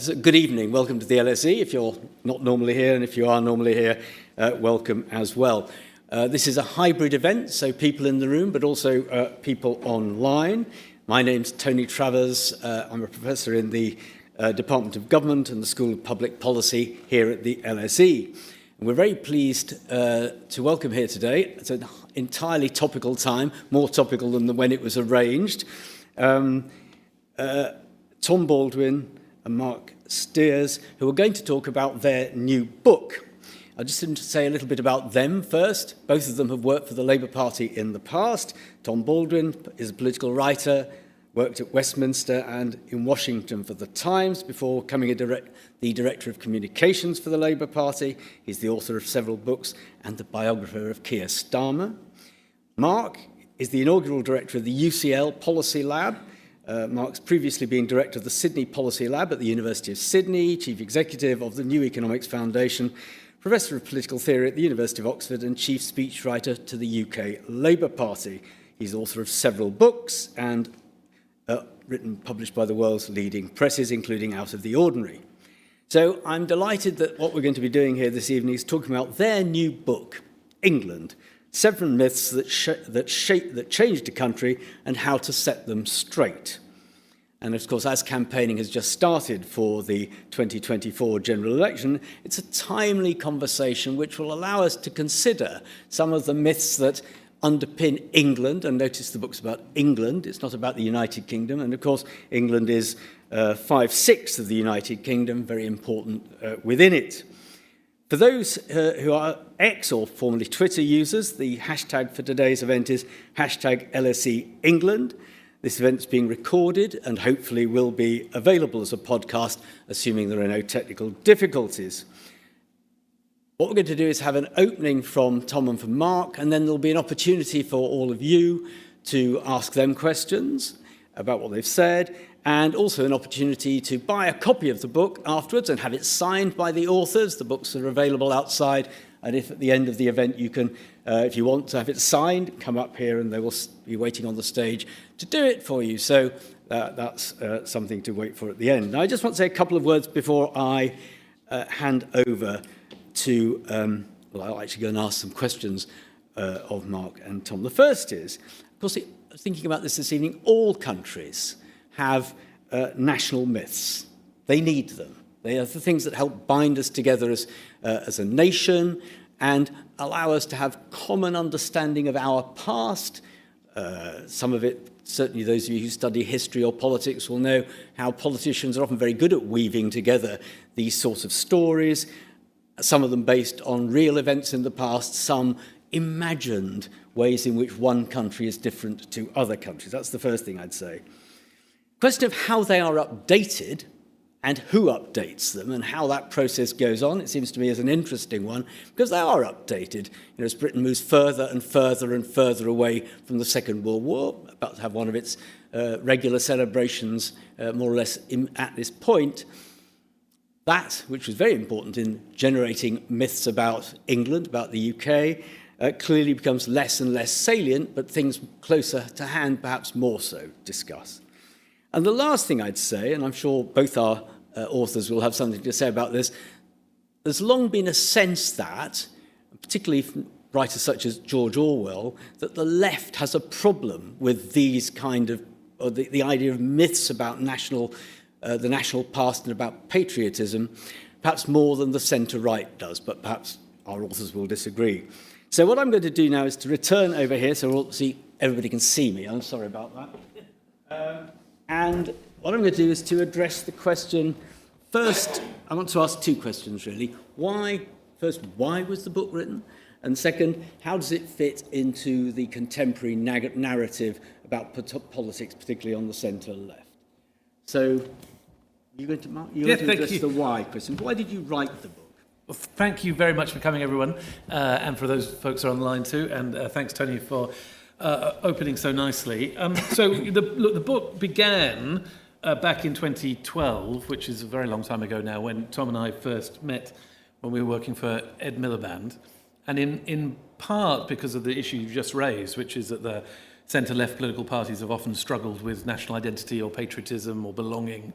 So good evening. Welcome to the LSE. If you're not normally here, and if you are normally here, welcome as well. This is a hybrid event, so people in the room, but also people online. My name's Tony Travers. I'm a professor in the Department of Government and the School of Public Policy here at the LSE. And we're very pleased to welcome here today. It's an entirely topical time, more topical than when it was arranged. Tom Baldwin and Marc Stears, who are going to talk about their new book. I just want to say a little bit about them first. Both of them have worked for the Labour Party in the past. Tom Baldwin is a political writer, worked at Westminster and in Washington for the Times before becoming the Director of Communications for the Labour Party. He's the author of several books and the biographer of Keir Starmer. Marc is the inaugural director of the UCL Policy Lab. Marc's previously been director of the Sydney Policy Lab at the University of Sydney, chief executive of the New Economics Foundation, professor of political theory at the University of Oxford, and chief speechwriter to the UK Labour Party. He's author of several books and published by the world's leading presses, including Out of the Ordinary. So I'm delighted that what we're going to be doing here this evening is talking about their new book, England, 7 myths that changed a country and how to set them straight. And of course, as campaigning has just started for the 2024 general election, it's a timely conversation which will allow us to consider some of the myths that underpin England. And notice the book's about England, it's not about the United Kingdom. And of course, England is 5/6 of the United Kingdom, very important within it. For those who are X or formerly Twitter users, the hashtag for today's event is hashtag LSE England. This event is being recorded and hopefully will be available as a podcast, assuming there are no technical difficulties. What we're going to do is have an opening from Tom and from Marc, and then there'll be an opportunity for all of you to ask them questions about what they've said, and also an opportunity to buy a copy of the book afterwards and have it signed by the authors. The books are available outside, and if at the end of the event you can, if you want to have it signed, come up here and they will be waiting on the stage to do it for you. So that's something to wait for at the end. Now, I just want to say a couple of words before I hand over to, well, I'll actually go and ask some questions of Marc and Tom. The first is, of course, thinking about this evening, all countries have national myths. They need them. They are the things that help bind us together as a nation and allow us to have common understanding of our past. Some of it, certainly those of you who study history or politics will know how politicians are often very good at weaving together these sorts of stories, some of them based on real events in the past, some imagined ways in which one country is different to other countries. That's the first thing I'd say. Question of how they are updated and who updates them and how that process goes on, it seems to me is an interesting one, because they are updated. As Britain moves further and further and further away from the Second World War, about to have one of its regular celebrations more or less at this point, that, which was very important in generating myths about England, about the UK, clearly becomes less and less salient, but things closer to hand, perhaps more so, discuss. And the last thing I'd say, and I'm sure both our authors will have something to say about this, there's long been a sense that, particularly from writers such as George Orwell, that the left has a problem with these kind of, or the idea of myths about the national past and about patriotism, perhaps more than the centre-right does, but perhaps our authors will disagree. So what I'm going to do now is to return over here so everybody can see me. I'm sorry about that. And what I'm going to do is to address the question, first, I want to ask two questions really. First, why was the book written? And second, how does it fit into the contemporary narrative about politics, particularly on the centre-left? So, you're going to address the why question. Why did you write the book? Well, thank you very much for coming, everyone, and for those folks who are online too. And thanks, Tony, for opening so nicely. The book began back in 2012, which is a very long time ago now, when Tom and I first met when we were working for Ed Miliband. And in part because of the issue you just raised, which is that the centre-left political parties have often struggled with national identity or patriotism or belonging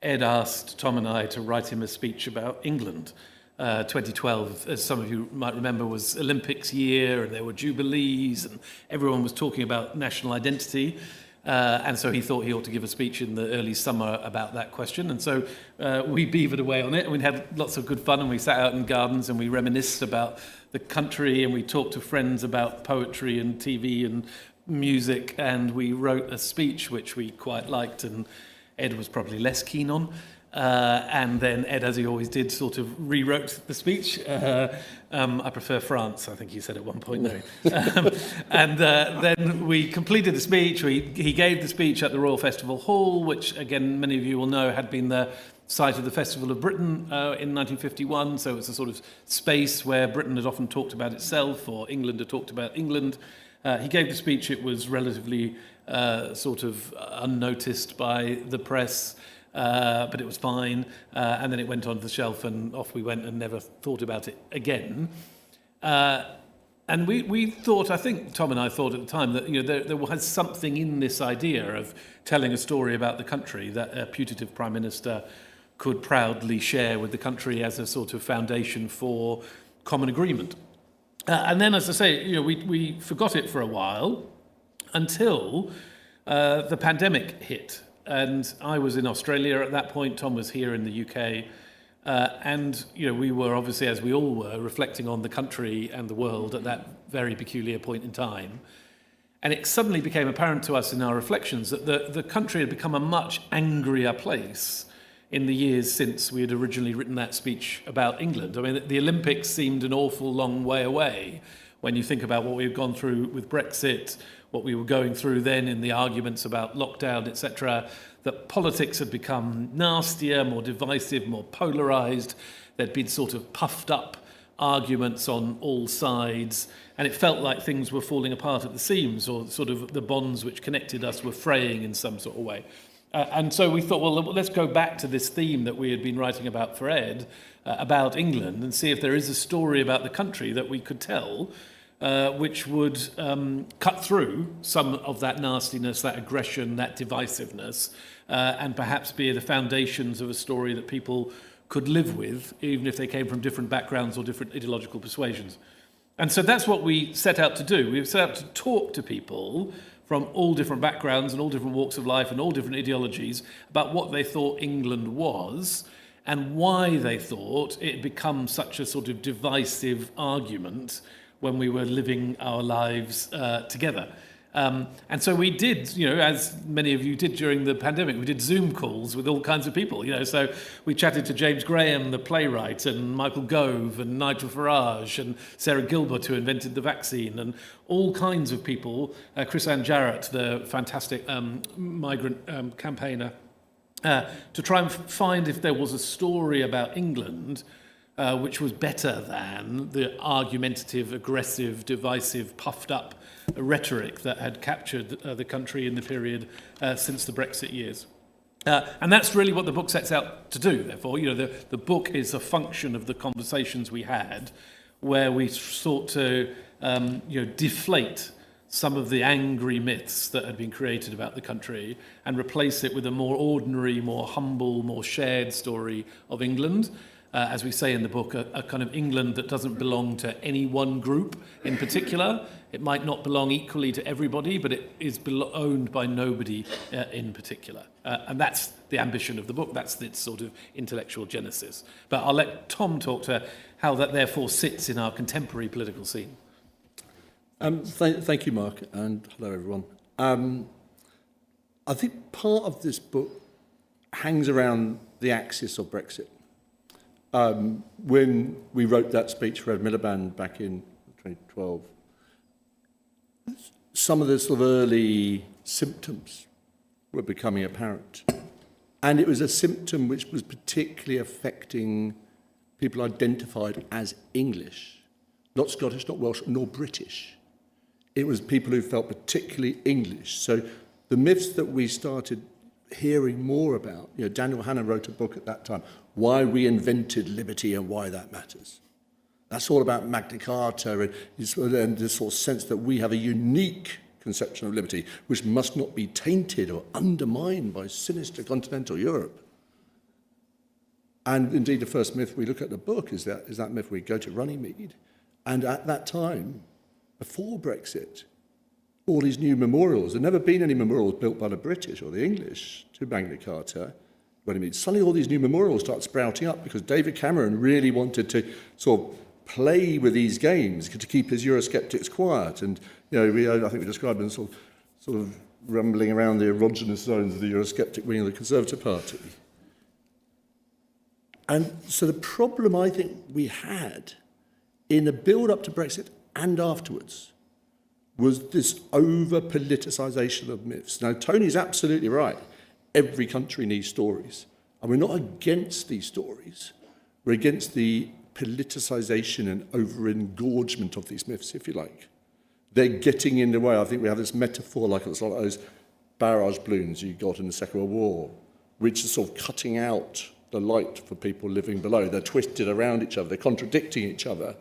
Ed asked Tom and I to write him a speech about England. 2012, as some of you might remember, was Olympics year, and there were jubilees, and everyone was talking about national identity. And so he thought he ought to give a speech in the early summer about that question. And so we beavered away on it, and we had lots of good fun, and we sat out in gardens and we reminisced about the country, and we talked to friends about poetry and TV and music, and we wrote a speech which we quite liked, and Ed was probably less keen on. And then Ed, as he always did, sort of rewrote the speech. I prefer France, I think he said at one point. And then we completed the speech. He gave the speech at the Royal Festival Hall, which, again, many of you will know had been the site of the Festival of Britain in 1951. So it's a sort of space where Britain had often talked about itself, or England had talked about England. He gave the speech. It was relatively sort of unnoticed by the press. But it was fine, and then it went onto the shelf, and off we went, and never thought about it again. And we thought, I think Tom and I thought at the time, that there was something in this idea of telling a story about the country that a putative prime minister could proudly share with the country as a sort of foundation for common agreement. And then, as I say, we forgot it for a while until the pandemic hit. And I was in Australia at that point. Tom was here in the UK. And we were obviously, as we all were, reflecting on the country and the world at that very peculiar point in time. And it suddenly became apparent to us in our reflections that the country had become a much angrier place in the years since we had originally written that speech about England. I mean, the Olympics seemed an awful long way away when you think about what we had gone through with Brexit, what we were going through then in the arguments about lockdown, etc., that politics had become nastier, more divisive, more polarised. There'd been sort of puffed up arguments on all sides, and it felt like things were falling apart at the seams, or sort of the bonds which connected us were fraying in some sort of way. And so we thought, well, let's go back to this theme that we had been writing about for Ed, about England, and see if there is a story about the country that we could tell, which would cut through some of that nastiness, that aggression, that divisiveness, and perhaps be the foundations of a story that people could live with, even if they came from different backgrounds or different ideological persuasions. And so that's what we set out to do. We set out to talk to people from all different backgrounds and all different walks of life and all different ideologies about what they thought England was, and why they thought it had become such a sort of divisive argument when we were living our lives together. And so we did, as many of you did during the pandemic, we did Zoom calls with all kinds of people, so we chatted to James Graham, the playwright, and Michael Gove, and Nigel Farage, and Sarah Gilbert, who invented the vaccine, and all kinds of people, Chris Ann Jarrett, the fantastic migrant campaigner, to try and find if there was a story about England which was better than the argumentative, aggressive, divisive, puffed-up rhetoric that had captured the country in the period since the Brexit years. And that's really what the book sets out to do, therefore. The book is a function of the conversations we had, where we sought to deflate some of the angry myths that had been created about the country and replace it with a more ordinary, more humble, more shared story of England. As we say in the book, a kind of England that doesn't belong to any one group in particular. It might not belong equally to everybody, but it is owned by nobody in particular. And that's the ambition of the book. That's its sort of intellectual genesis. But I'll let Tom talk to how that therefore sits in our contemporary political scene. Thank you, Mark, and hello, everyone. I think part of this book hangs around the axis of Brexit. When we wrote that speech for Ed Miliband back in 2012, some of the sort of early symptoms were becoming apparent. And it was a symptom which was particularly affecting people identified as English, not Scottish, not Welsh, nor British. It was people who felt particularly English. So the myths that we started hearing more about, Daniel Hannan wrote a book at that time, Why We Invented Liberty and Why That Matters. That's all about Magna Carta and this sort of sense that we have a unique conception of liberty which must not be tainted or undermined by sinister continental Europe. And indeed, the first myth we look at in the book is that myth we go to Runnymede. And at that time, before Brexit, all these new memorials, there had never been any memorials built by the British or the English to Magna Carta, Runnymede. Suddenly all these new memorials start sprouting up because David Cameron really wanted to sort of play with these games to keep his Eurosceptics quiet. And I think we described them sort of rumbling around the erogenous zones of the Eurosceptic wing of the Conservative Party. And so the problem I think we had in the build-up to Brexit and afterwards was this over-politicisation of myths. Now, Tony's absolutely right. Every country needs stories. And we're not against these stories. We're against the politicisation and over-engorgement of these myths, if you like. They're getting in the way. I think we have this metaphor like it's like those barrage balloons you got in the Second World War, which are sort of cutting out the light for people living below. They're twisted around each other. They're contradicting each other.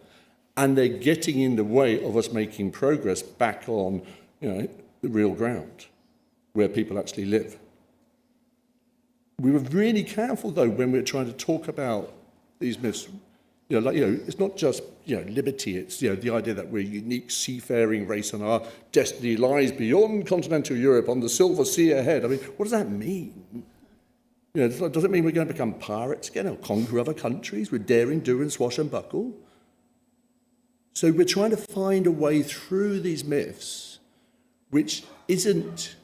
And they're getting in the way of us making progress back on, the real ground, where people actually live. We were really careful, though, when we were trying to talk about these myths. It's not just, liberty. It's, the idea that we're a unique seafaring race and our destiny lies beyond continental Europe on the silver sea ahead. I mean, what does that mean? Does it mean we're going to become pirates again or conquer other countries with daring do and swashbuckle? So we're trying to find a way through these myths which isn't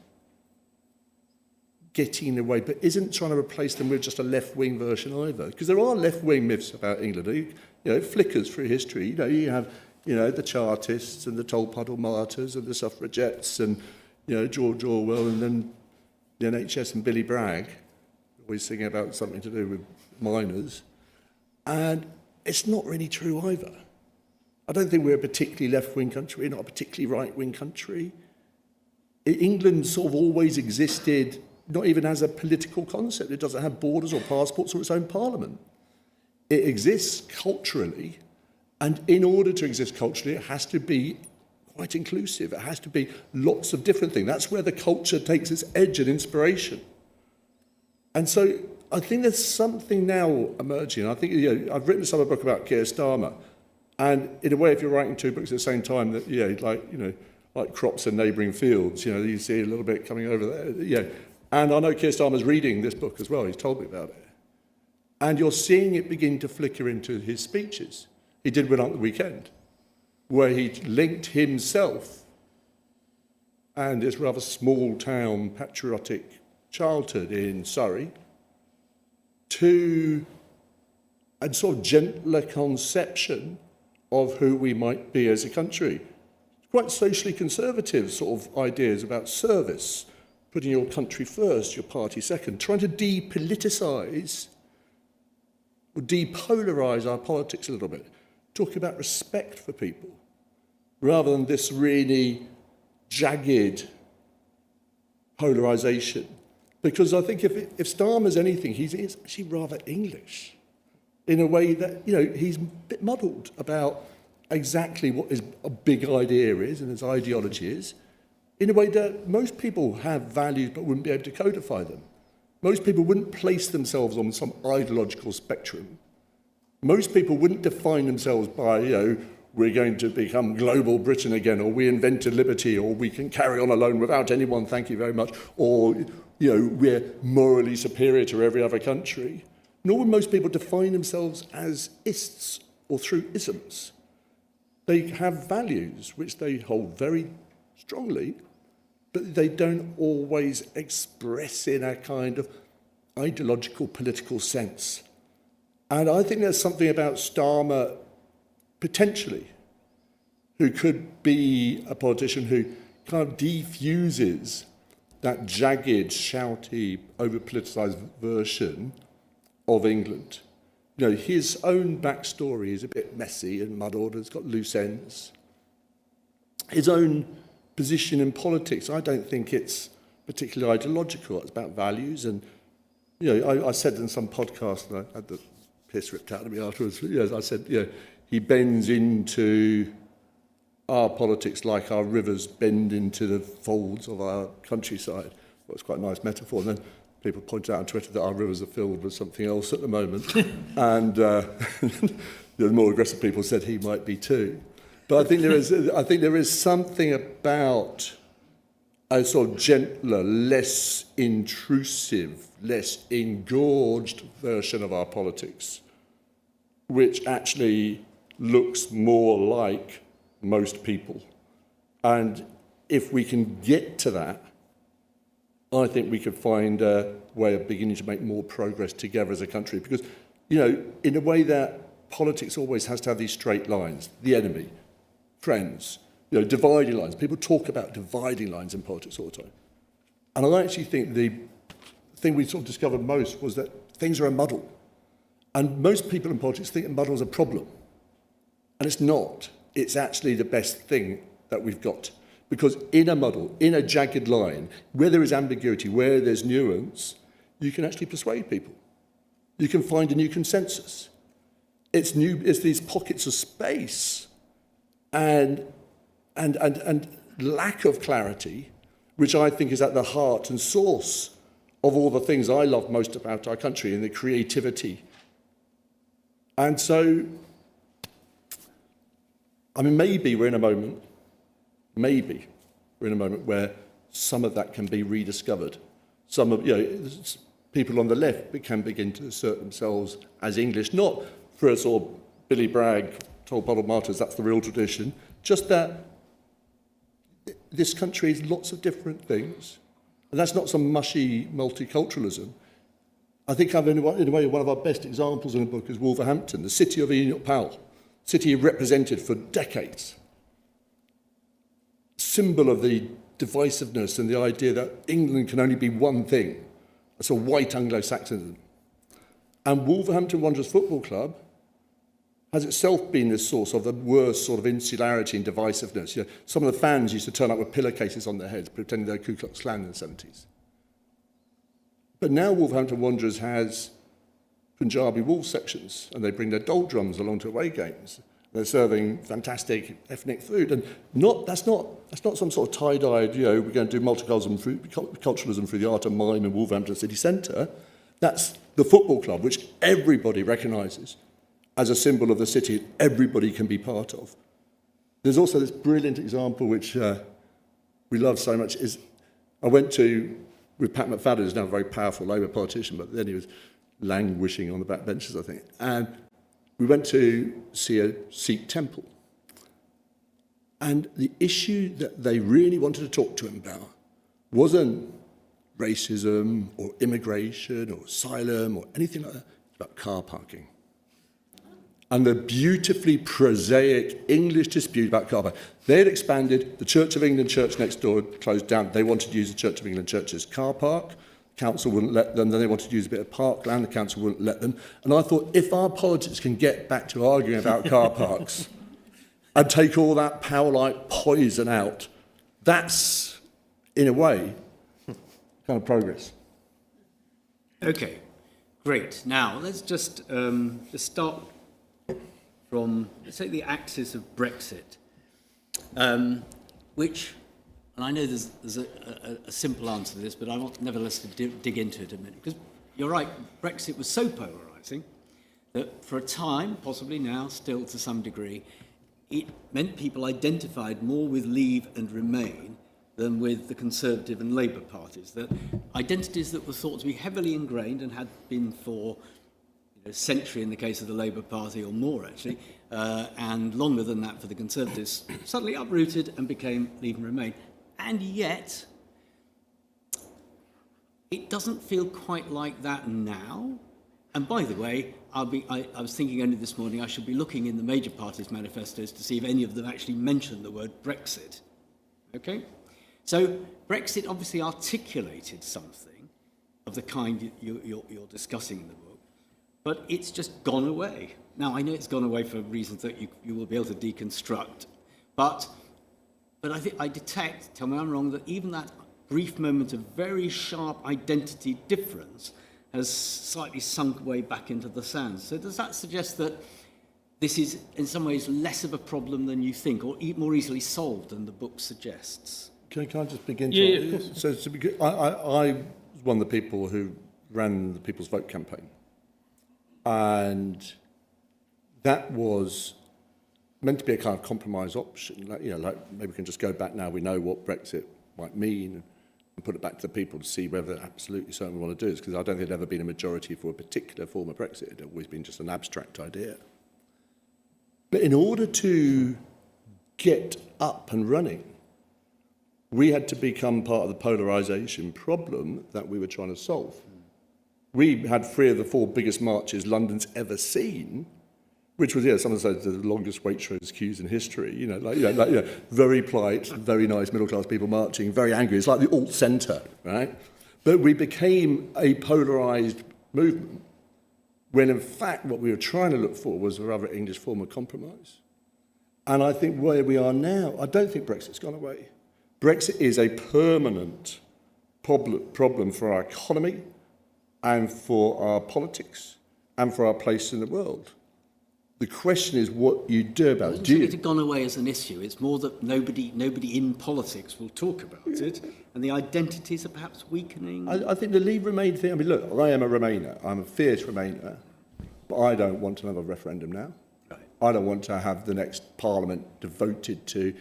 getting in the way, but isn't trying to replace them with just a left-wing version either. Because there are left-wing myths about England. It flickers through history. You have the Chartists and the Tolpuddle martyrs and the suffragettes and George Orwell and then the NHS and Billy Bragg, always singing about something to do with miners. And it's not really true either. I don't think we're a particularly left-wing country, we're not a particularly right-wing country. England sort of always existed, not even as a political concept. It doesn't have borders or passports or its own parliament. It exists culturally, and in order to exist culturally, it has to be quite inclusive. It has to be lots of different things. That's where the culture takes its edge and inspiration. And so I think there's something now emerging. I think I've written this other book about Keir Starmer. And in a way, if you're writing two books at the same time, that like crops in neighbouring fields, you see a little bit coming over there. And I know Keir Starmer's reading this book as well. He's told me about it. And you're seeing it begin to flicker into his speeches. He did one on the weekend, where he linked himself and his rather small-town patriotic childhood in Surrey to a sort of gentler conception of who we might be as a country. Quite socially conservative sort of ideas about service, putting your country first, your party second, trying to depoliticise or depolarise our politics a little bit, talking about respect for people, rather than this really jagged polarisation. Because I think if Starmer's anything, he's actually rather English, in a way that, he's a bit muddled about exactly what his big idea is and his ideology is, in a way that most people have values but wouldn't be able to codify them. Most people wouldn't place themselves on some ideological spectrum. Most people wouldn't define themselves by, we're going to become global Britain again, or we invented liberty, or we can carry on alone without anyone, thank you very much, or, we're morally superior to every other country. Nor would most people define themselves as ists or through isms. They have values which they hold very strongly, but they don't always express in a kind of ideological political sense. And I think there's something about Starmer, potentially, who could be a politician who kind of defuses that jagged, shouty, over-politicised version of England. His own backstory is a bit messy and muddled, it's got loose ends. His own position in politics, I don't think it's particularly ideological. It's about values. And, I said in some podcast, and I had the piss ripped out of me afterwards, I said, he bends into our politics like our rivers bend into the folds of our countryside. Well, it's quite a nice metaphor. And then people point out on Twitter that our rivers are filled with something else at the moment. And the more aggressive people said he might be too. But I think there is something about a sort of gentler, less intrusive, less engorged version of our politics, which actually looks more like most people. And if we can get to that, I think we could find a way of beginning to make more progress together as a country. Because, you know, in a way that politics always has to have these straight lines, the enemy, friends, you know, dividing lines. People talk about dividing lines in politics all the time. And I actually think the thing we sort of discovered most was that things are a muddle. And most people in politics think a muddle is a problem. And it's not. It's actually the best thing that we've got. Because in a muddle, in a jagged line, where there is ambiguity, where there's nuance, you can actually persuade people. You can find a new consensus. It's these pockets of space and lack of clarity, which I think is at the heart and source of all the things I love most about our country and the creativity. And so, I mean, maybe we're in a moment where some of that can be rediscovered. Some of, you know, people on the left can begin to assert themselves as English, not for a sort of Billy Bragg, told bottled martyrs, that's the real tradition, just that this country is lots of different things, and that's not some mushy multiculturalism. I think in a way, one of our best examples in the book is Wolverhampton, the city of Enoch Powell, city represented for decades. Symbol of the divisiveness and the idea that England can only be one thing. That's a white Anglo-Saxonism. And Wolverhampton Wanderers Football Club has itself been the source of the worst sort of insularity and divisiveness. You know, some of the fans used to turn up with pillowcases on their heads, pretending they're Ku Klux Klan in the 70s. But now Wolverhampton Wanderers has Punjabi Wolves sections, and they bring their doldrums along to away games. They're serving fantastic ethnic food, and that's not some sort of tie-dyed, you know, we're going to do multiculturalism through the art of mime in Wolverhampton city centre. That's the football club, which everybody recognises as a symbol of the city, everybody can be part of. There's also this brilliant example, which we love so much, is I went to, with Pat McFadden, who's now a very powerful Labour politician, but then he was languishing on the back benches, I think, and we went to see a Sikh temple. And the issue that they really wanted to talk to him about wasn't racism or immigration or asylum or anything like that. It's about car parking. And the beautifully prosaic English dispute about car parking. They had expanded, the Church of England church next door closed down. They wanted to use the Church of England church's car park. Council wouldn't let them. Then they wanted to use a bit of parkland. The council wouldn't let them. And I thought, if our politics can get back to arguing about car parks and take all that power-like poison out, that's, in a way, kind of progress. Okay, great. Now, let's just start from, let's say, the axis of Brexit, which... And I know there's a simple answer to this, but I want nevertheless to dig into it a minute. Because you're right, Brexit was so polarising that for a time, possibly now, still to some degree, it meant people identified more with Leave and Remain than with the Conservative and Labour parties. That identities that were thought to be heavily ingrained and had been for a century in the case of the Labour Party, or more actually, and longer than that for the Conservatives, suddenly uprooted and became Leave and Remain. And yet, it doesn't feel quite like that now. And by the way, I was thinking only this morning I should be looking in the major parties' manifestos to see if any of them actually mention the word Brexit. Okay? So Brexit obviously articulated something of the kind you're discussing in the book, but it's just gone away. Now, I know it's gone away for reasons that you will be able to deconstruct, but I think I detect, tell me I'm wrong, that even that brief moment of very sharp identity difference has slightly sunk way back into the sand. So does that suggest that this is in some ways less of a problem than you think, or more easily solved than the book suggests? Can I just begin? Yeah, of course. So I was one of the people who ran the People's Vote campaign. And that was meant to be a kind of compromise option. Like maybe we can just go back now, we know what Brexit might mean, and put it back to the people to see whether absolutely something we want to do this, because I don't think there'd ever been a majority for a particular form of Brexit. It'd always been just an abstract idea. But in order to get up and running, we had to become part of the polarisation problem that we were trying to solve. We had 3 of the 4 biggest marches London's ever seen, which was, someone said the longest Waitrose queues in history, very polite, very nice middle-class people marching, very angry. It's like the alt-centre, right? But we became a polarised movement when, in fact, what we were trying to look for was a rather English form of compromise. And I think where we are now, I don't think Brexit's gone away. Brexit is a permanent problem for our economy and for our politics and for our place in the world. The question is what you do about it. I don't think it's gone away as an issue. It's more that nobody in politics will talk about it, and the identities are perhaps weakening. I think the Leave Remain thing, I mean, look, I am a Remainer. I'm a fierce Remainer, but I don't want to have a referendum now. Right. I don't want to have the next Parliament devoted to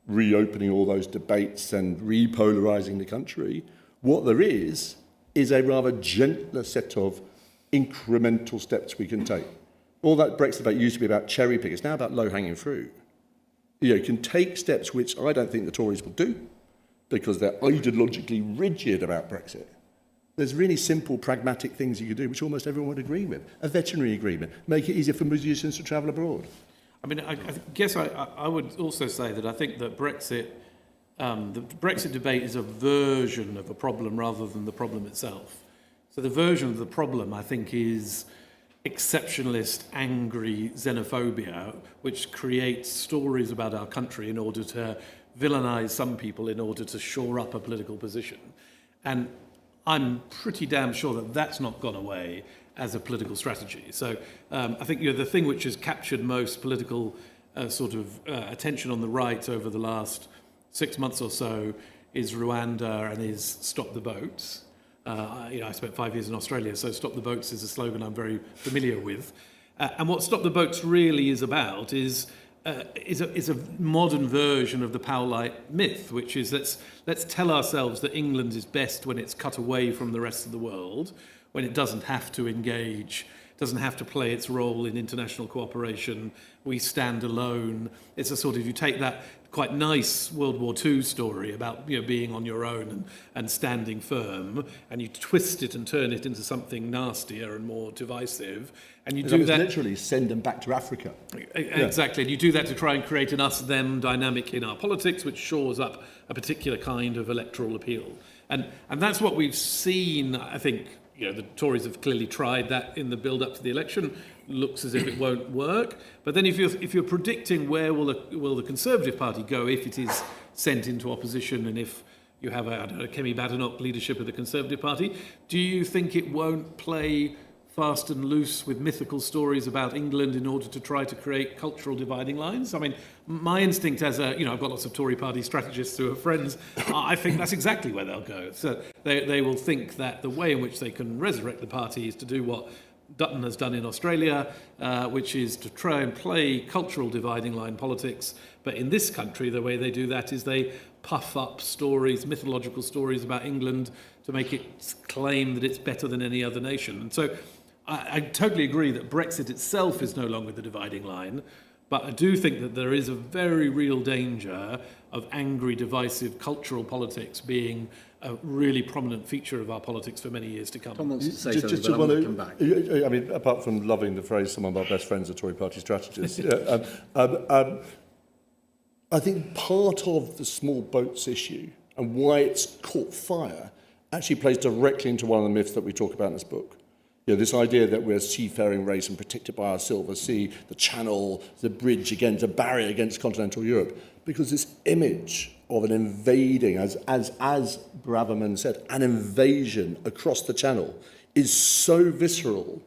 reopening all those debates and repolarising the country. What there is a rather gentler set of incremental steps we can take. All that Brexit debate used to be about cherry picking. It's now about low-hanging fruit. You can take steps which I don't think the Tories will do because they're ideologically rigid about Brexit. There's really simple, pragmatic things you can do which almost everyone would agree with. A veterinary agreement, make it easier for musicians to travel abroad. I mean, I guess I would also say that I think that Brexit, the Brexit debate is a version of a problem rather than the problem itself. So the version of the problem, I think, is exceptionalist, angry xenophobia, which creates stories about our country in order to villainize some people in order to shore up a political position. And I'm pretty damn sure that that's not gone away as a political strategy. So I think the thing which has captured most political attention on the right over the last 6 months or so is Rwanda and is Stop the Boats. I spent 5 years in Australia, so Stop the Boats is a slogan I'm very familiar with. And what Stop the Boats really is about is a modern version of the Powellite myth, which is let's tell ourselves that England is best when it's cut away from the rest of the world, when it doesn't have to engage, doesn't have to play its role in international cooperation. We stand alone. It's a sort of, you take that quite nice World War II story about being on your own and standing firm, and you twist it and turn it into something nastier and more divisive, and you do that literally send them back to Africa. Exactly, and you do that to try and create an us-them dynamic in our politics, which shores up a particular kind of electoral appeal, and that's what we've seen. I think the Tories have clearly tried that in the build-up to the election. Looks as if it won't work. But then if you're predicting where will the Conservative Party go if it is sent into opposition and if you have a Kemi Badenoch leadership of the Conservative Party, do you think it won't play fast and loose with mythical stories about England in order to try to create cultural dividing lines? I mean, my instinct as I've got lots of Tory party strategists who are friends, I think that's exactly where they'll go. So they will think that the way in which they can resurrect the party is to do what Dutton has done in Australia, which is to try and play cultural dividing line politics. But in this country, the way they do that is they puff up stories, mythological stories about England to make it claim that it's better than any other nation. And so I totally agree that Brexit itself is no longer the dividing line, but I do think that there is a very real danger of angry, divisive cultural politics being a really prominent feature of our politics for many years to come. Tom wants to say something, but I want to come back. I mean, apart from loving the phrase, some of our best friends are Tory party strategists, I think part of the small boats issue and why it's caught fire actually plays directly into one of the myths that we talk about in this book. This idea that we're a seafaring race and protected by our silver sea, the channel, the bridge against a barrier against continental Europe, because this image of an invading, as Braverman said, an invasion across the channel is so visceral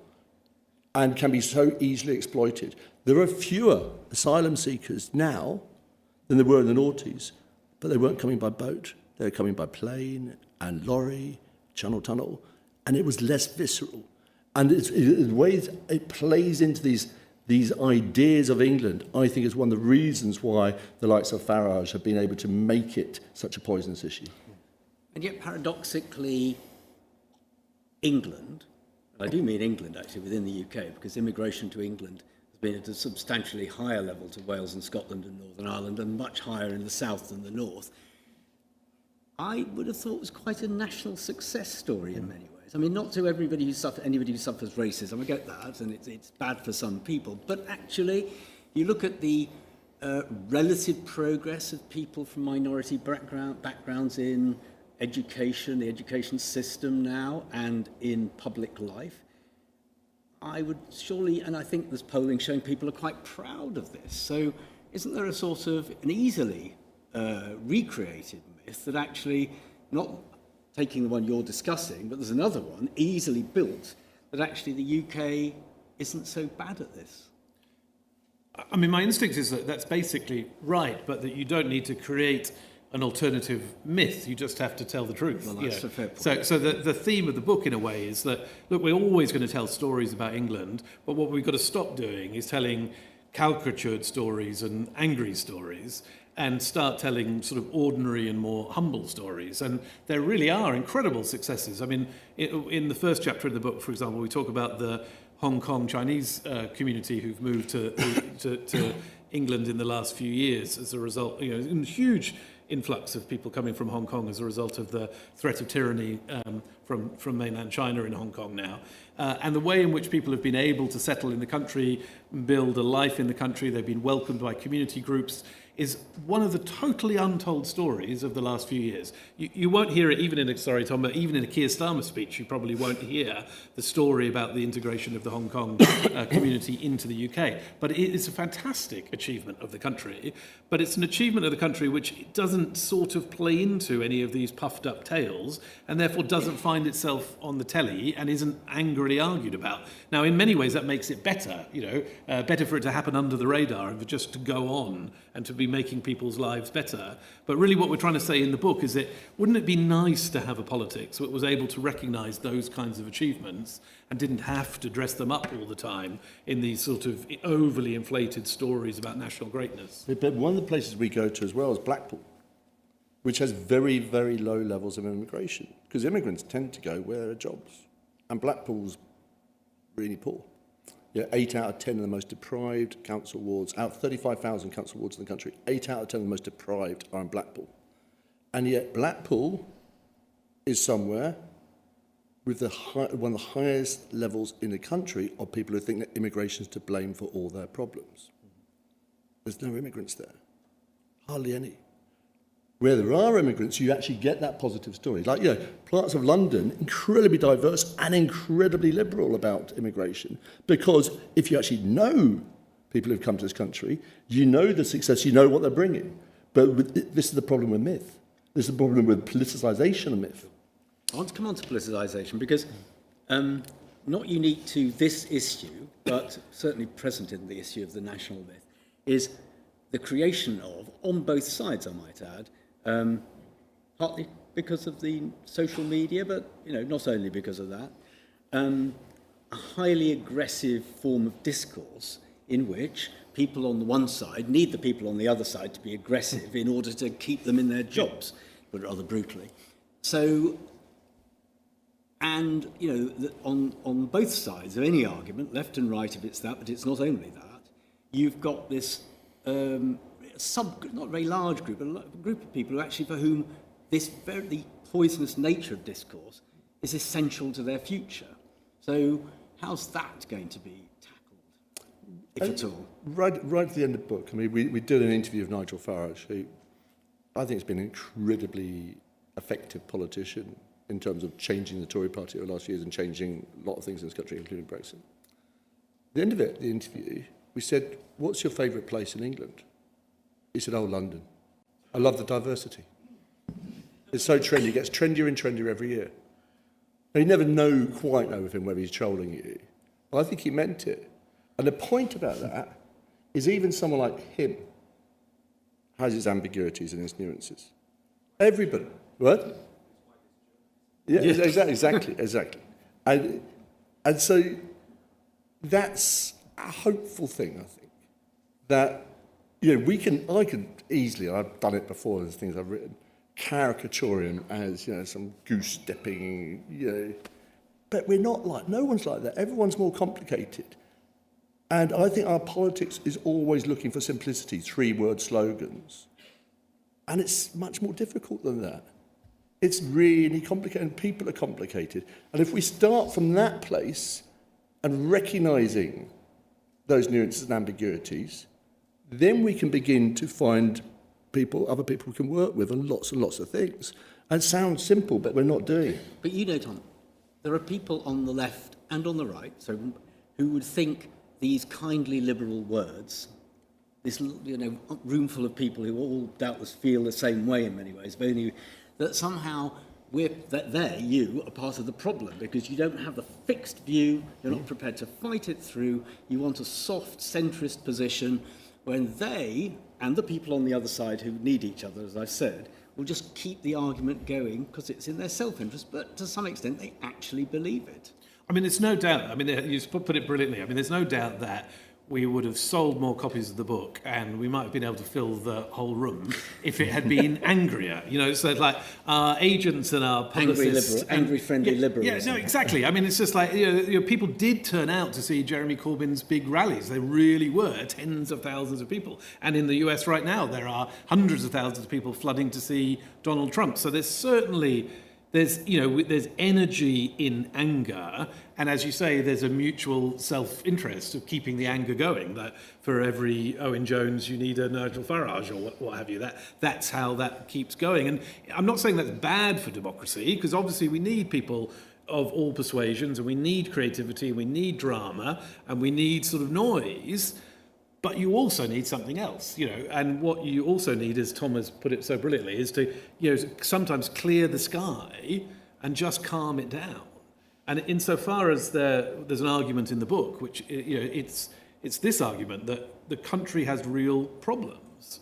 and can be so easily exploited. There are fewer asylum seekers now than there were in the noughties, but they weren't coming by boat. They were coming by plane and lorry, channel tunnel. and it was less visceral. And the way it plays into these ideas of England, I think, is one of the reasons why the likes of Farage have been able to make it such a poisonous issue. And yet, paradoxically, England, and I do mean England actually within the UK, because immigration to England has been at a substantially higher level to Wales and Scotland and Northern Ireland, and much higher in the south than the north, I would have thought was quite a national success story in many ways. I mean, not to anybody who suffers racism, I get that, and it's bad for some people, but actually, you look at the relative progress of people from minority backgrounds in education, the education system now, and in public life, I would surely, and I think there's polling showing people are quite proud of this. So isn't there a sort of an easily recreated myth that actually, not taking the one you're discussing, but there's another one, easily built, that actually the UK isn't so bad at this? I mean, my instinct is that that's basically right, but that you don't need to create an alternative myth. You just have to tell the truth. Well, that's a fair point. So the theme of the book, in a way, is that, look, we're always going to tell stories about England, but what we've got to stop doing is telling caricatured stories and angry stories and start telling sort of ordinary and more humble stories. And there really are incredible successes. I mean, in the first chapter of the book, for example, we talk about the Hong Kong Chinese community who've moved to England in the last few years as a result, you know, a huge influx of people coming from Hong Kong as a result of the threat of tyranny from mainland China in Hong Kong now. And the way in which people have been able to settle in the country, build a life in the country, they've been welcomed by community groups, is one of the totally untold stories of the last few years. You won't hear it even in a Keir Starmer speech. You probably won't hear the story about the integration of the Hong Kong community into the UK. But it is a fantastic achievement of the country. But it's an achievement of the country which doesn't sort of play into any of these puffed up tales, and therefore doesn't find itself on the telly and isn't angrily argued about. Now, in many ways, that makes it better. Better for it to happen under the radar and for just to go on and to be making people's lives better. But really what we're trying to say in the book is that wouldn't it be nice to have a politics that was able to recognise those kinds of achievements and didn't have to dress them up all the time in these sort of overly inflated stories about national greatness? But one of the places we go to as well is Blackpool, which has very, very low levels of immigration, because immigrants tend to go where there are jobs. And Blackpool's really poor. 8 out of 10 of the most deprived council wards, out of 35,000 council wards in the country, 8 out of 10 of the most deprived are in Blackpool. And yet Blackpool is somewhere with one of the highest levels in the country of people who think that immigration is to blame for all their problems. There's no immigrants there, hardly any. Where there are immigrants, you actually get that positive story. Like, parts of London, incredibly diverse and incredibly liberal about immigration, because if you actually know people who've come to this country, you know the success, you know what they're bringing. But this is the problem with myth. This is the problem with politicisation of myth. I want to come on to politicisation because not unique to this issue, but certainly present in the issue of the national myth, is the creation of, on both sides, I might add, partly because of the social media, but not only because of that, a highly aggressive form of discourse in which people on the one side need the people on the other side to be aggressive in order to keep them in their jobs, but rather brutally. So, and on both sides of any argument, left and right, if it's that, but it's not only that, you've got this not a very large group, but a group of people who actually, for whom this very poisonous nature of discourse is essential to their future. So how's that going to be tackled, if at all? Right at the end of the book, I mean, we did an interview of Nigel Farage, who I think has been an incredibly effective politician in terms of changing the Tory party over the last few years and changing a lot of things in this country, including Brexit. At the end of it, the interview, we said, what's your favourite place in England? He said, London. I love the diversity. It's so trendy. It gets trendier and trendier every year. Now, you never quite know with him whether he's trolling you. But I think he meant it. And the point about that is even someone like him has his ambiguities and his nuances. Everybody. What? Yeah, exactly. And so that's a hopeful thing, I think, that, I could easily, I've done it before, there's things I've written, caricature him as, some goose-stepping, but we're not no one's like that. Everyone's more complicated. And I think our politics is always looking for simplicity, 3-word slogans. And it's much more difficult than that. It's really complicated, and people are complicated. And if we start from that place and recognising those nuances and ambiguities, then we can begin to find other people we can work with and lots of things. And it sounds simple, but we're not doing it. But Tom, there are people on the left and on the right, who would think these kindly liberal words, this room full of people who all doubtless feel the same way in many ways, but anyway, that somehow you are part of the problem because you don't have the fixed view, you're not prepared to fight it through, you want a soft centrist position when they and the people on the other side who need each other, as I've said, will just keep the argument going because it's in their self-interest, but to some extent they actually believe it. I mean, it's no doubt, you put it brilliantly, there's no doubt that we would have sold more copies of the book and we might have been able to fill the whole room if it had been angrier. So it's like our agents and our publicists... Angry friendly liberals. Yeah, no, exactly. It's just like, people did turn out to see Jeremy Corbyn's big rallies. They really were tens of thousands of people. And in the US right now, there are hundreds of thousands of people flooding to see Donald Trump. So there's certainly... There's energy in anger, and as you say, there's a mutual self-interest of keeping the anger going. That for every Owen Jones, you need a Nigel Farage or what have you. That's how that keeps going. And I'm not saying that's bad for democracy, because obviously we need people of all persuasions, and we need creativity, and we need drama, and we need sort of noise. But you also need something else, and what you also need, as Tom has put it so brilliantly, is to, sometimes clear the sky and just calm it down. And insofar as there's an argument in the book, which, it's this argument that the country has real problems.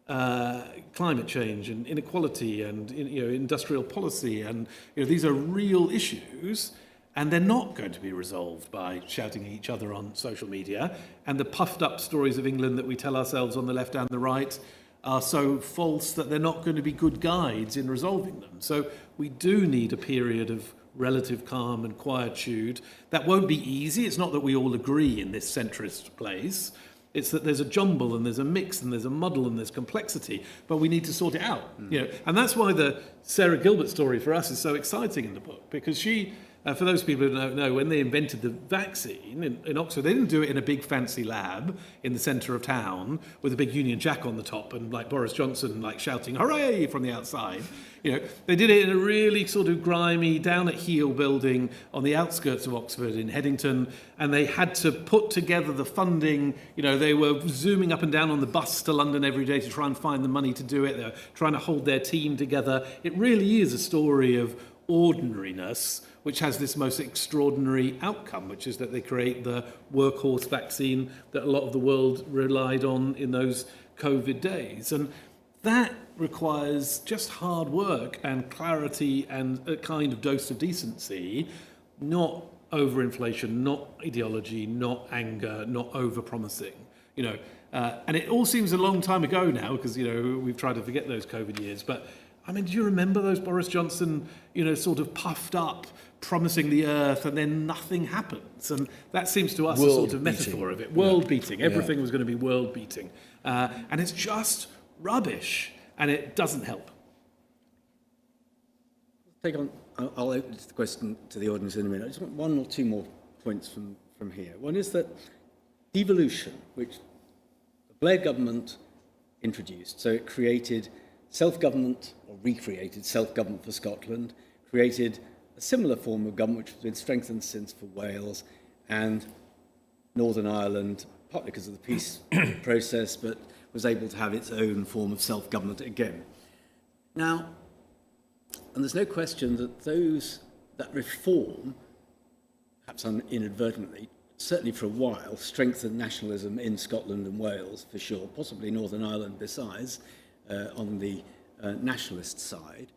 Climate change and inequality and, industrial policy, and, these are real issues. And they're not going to be resolved by shouting at each other on social media. And the puffed up stories of England that we tell ourselves on the left and the right are so false that they're not going to be good guides in resolving them. So we do need a period of relative calm and quietude. That won't be easy. It's not that we all agree in this centrist place. It's that there's a jumble and there's a mix and there's a muddle and there's complexity, but we need to sort it out. And that's why the Sarah Gilbert story for us is so exciting in the book, because she... for those people who don't know, when they invented the vaccine in Oxford, they didn't do it in a big fancy lab in the centre of town with a big Union Jack on the top and like Boris Johnson shouting hooray from the outside. They did it in a really sort of grimy, down at heel building on the outskirts of Oxford in Headington, and they had to put together the funding. They were zooming up and down on the bus to London every day to try and find the money to do it. They were trying to hold their team together. It really is a story of ordinariness, which has this most extraordinary outcome, which is that they create the workhorse vaccine that a lot of the world relied on in those COVID days. And that requires just hard work and clarity and a kind of dose of decency, not overinflation, not ideology, not anger, not over-promising. And it all seems a long time ago now, because, we've tried to forget those COVID years, but do you remember those Boris Johnson, sort of puffed up, promising the earth, and then nothing happens? And that seems to us a sort of metaphor of it. World-beating. Everything was going to be world-beating. And it's just rubbish, and it doesn't help. I'll open the question to the audience in a minute. I just want one or two more points from here. One is that devolution, which the Blair government introduced, so it created self-government, or recreated self-government for Scotland, created a similar form of government which has been strengthened since for Wales and Northern Ireland, partly because of the peace process, but was able to have its own form of self-government again. Now, and there's no question that that reform, perhaps inadvertently, certainly for a while, strengthened nationalism in Scotland and Wales, for sure, possibly Northern Ireland besides, on the nationalist side,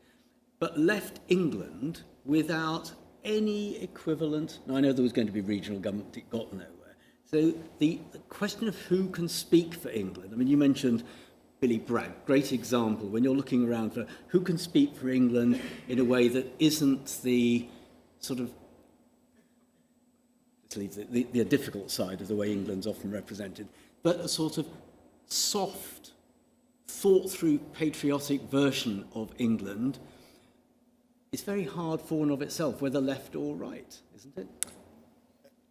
but left England without any equivalent? Now, I know there was going to be regional government, but it got nowhere. So the question of who can speak for England, I mean, you mentioned Billy Bragg, great example, when you're looking around for who can speak for England in a way that isn't the sort of, the difficult side of the way England's often represented, but a sort of soft, thought-through, patriotic version of England. It's very hard for and of itself, whether left or right, isn't it?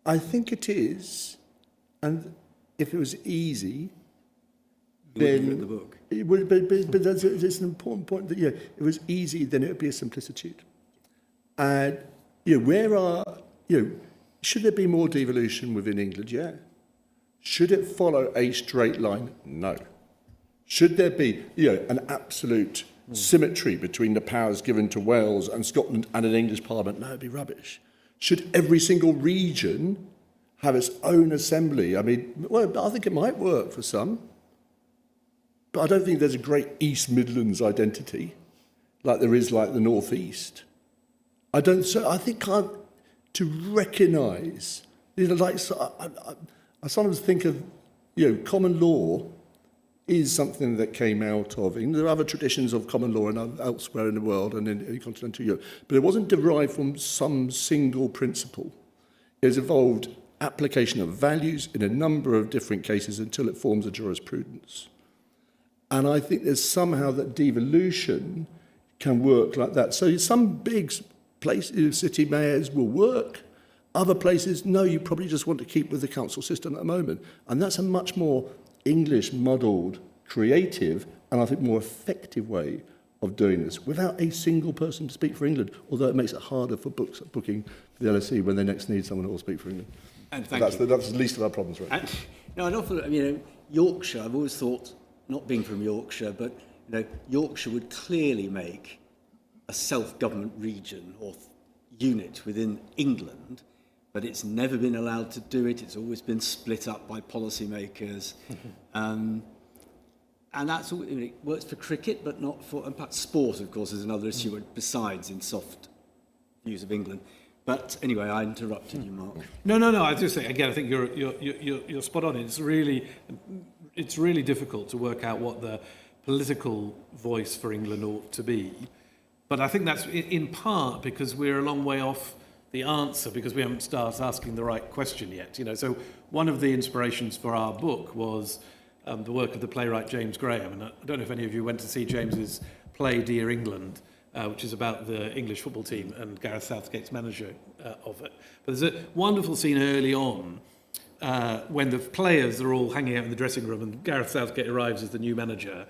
I think it is, and if it was easy, then the book. It would, but that's an important point. That if it was easy, then it would be a simplicitude. And should there be more devolution within England? Yeah. Should it follow a straight line? No. Should there be an absolute symmetry between the powers given to Wales and Scotland and an English Parliament? No, it'd be rubbish. Should every single region have its own assembly? I mean, well, I think it might work for some, but I don't think there's a great East Midlands identity like there is like the North East. I think to recognise, I sometimes think of, common law is something that came out of England. There are other traditions of common law and elsewhere in the world and in continental Europe, but it wasn't derived from some single principle. It has evolved application of values in a number of different cases until it forms a jurisprudence. And I think there's somehow that devolution can work like that. So some big places, city mayors will work. Other places, no, you probably just want to keep with the council system at the moment. And that's a much more English-modelled, creative, and I think more effective way of doing this without a single person to speak for England, although it makes it harder for booking for the LSE when they next need someone who will speak for England. And that's the least of our problems, right? And often, Yorkshire, I've always thought, not being from Yorkshire, but Yorkshire would clearly make a self-government region or unit within England, but it's never been allowed to do it. It's always been split up by policymakers. And that's all, it works for cricket, but not for, and perhaps sport, of course, is another issue besides in soft views of England. But anyway, I interrupted you, Mark. No. I was just saying, again, I think you're spot on. It's really difficult to work out what the political voice for England ought to be. But I think that's in part because we're a long way off the answer, because we haven't started asking the right question yet. So one of the inspirations for our book was the work of the playwright James Graham. And I don't know if any of you went to see James's play Dear England, which is about the English football team and Gareth Southgate's manager of it. But there's a wonderful scene early on when the players are all hanging out in the dressing room and Gareth Southgate arrives as the new manager.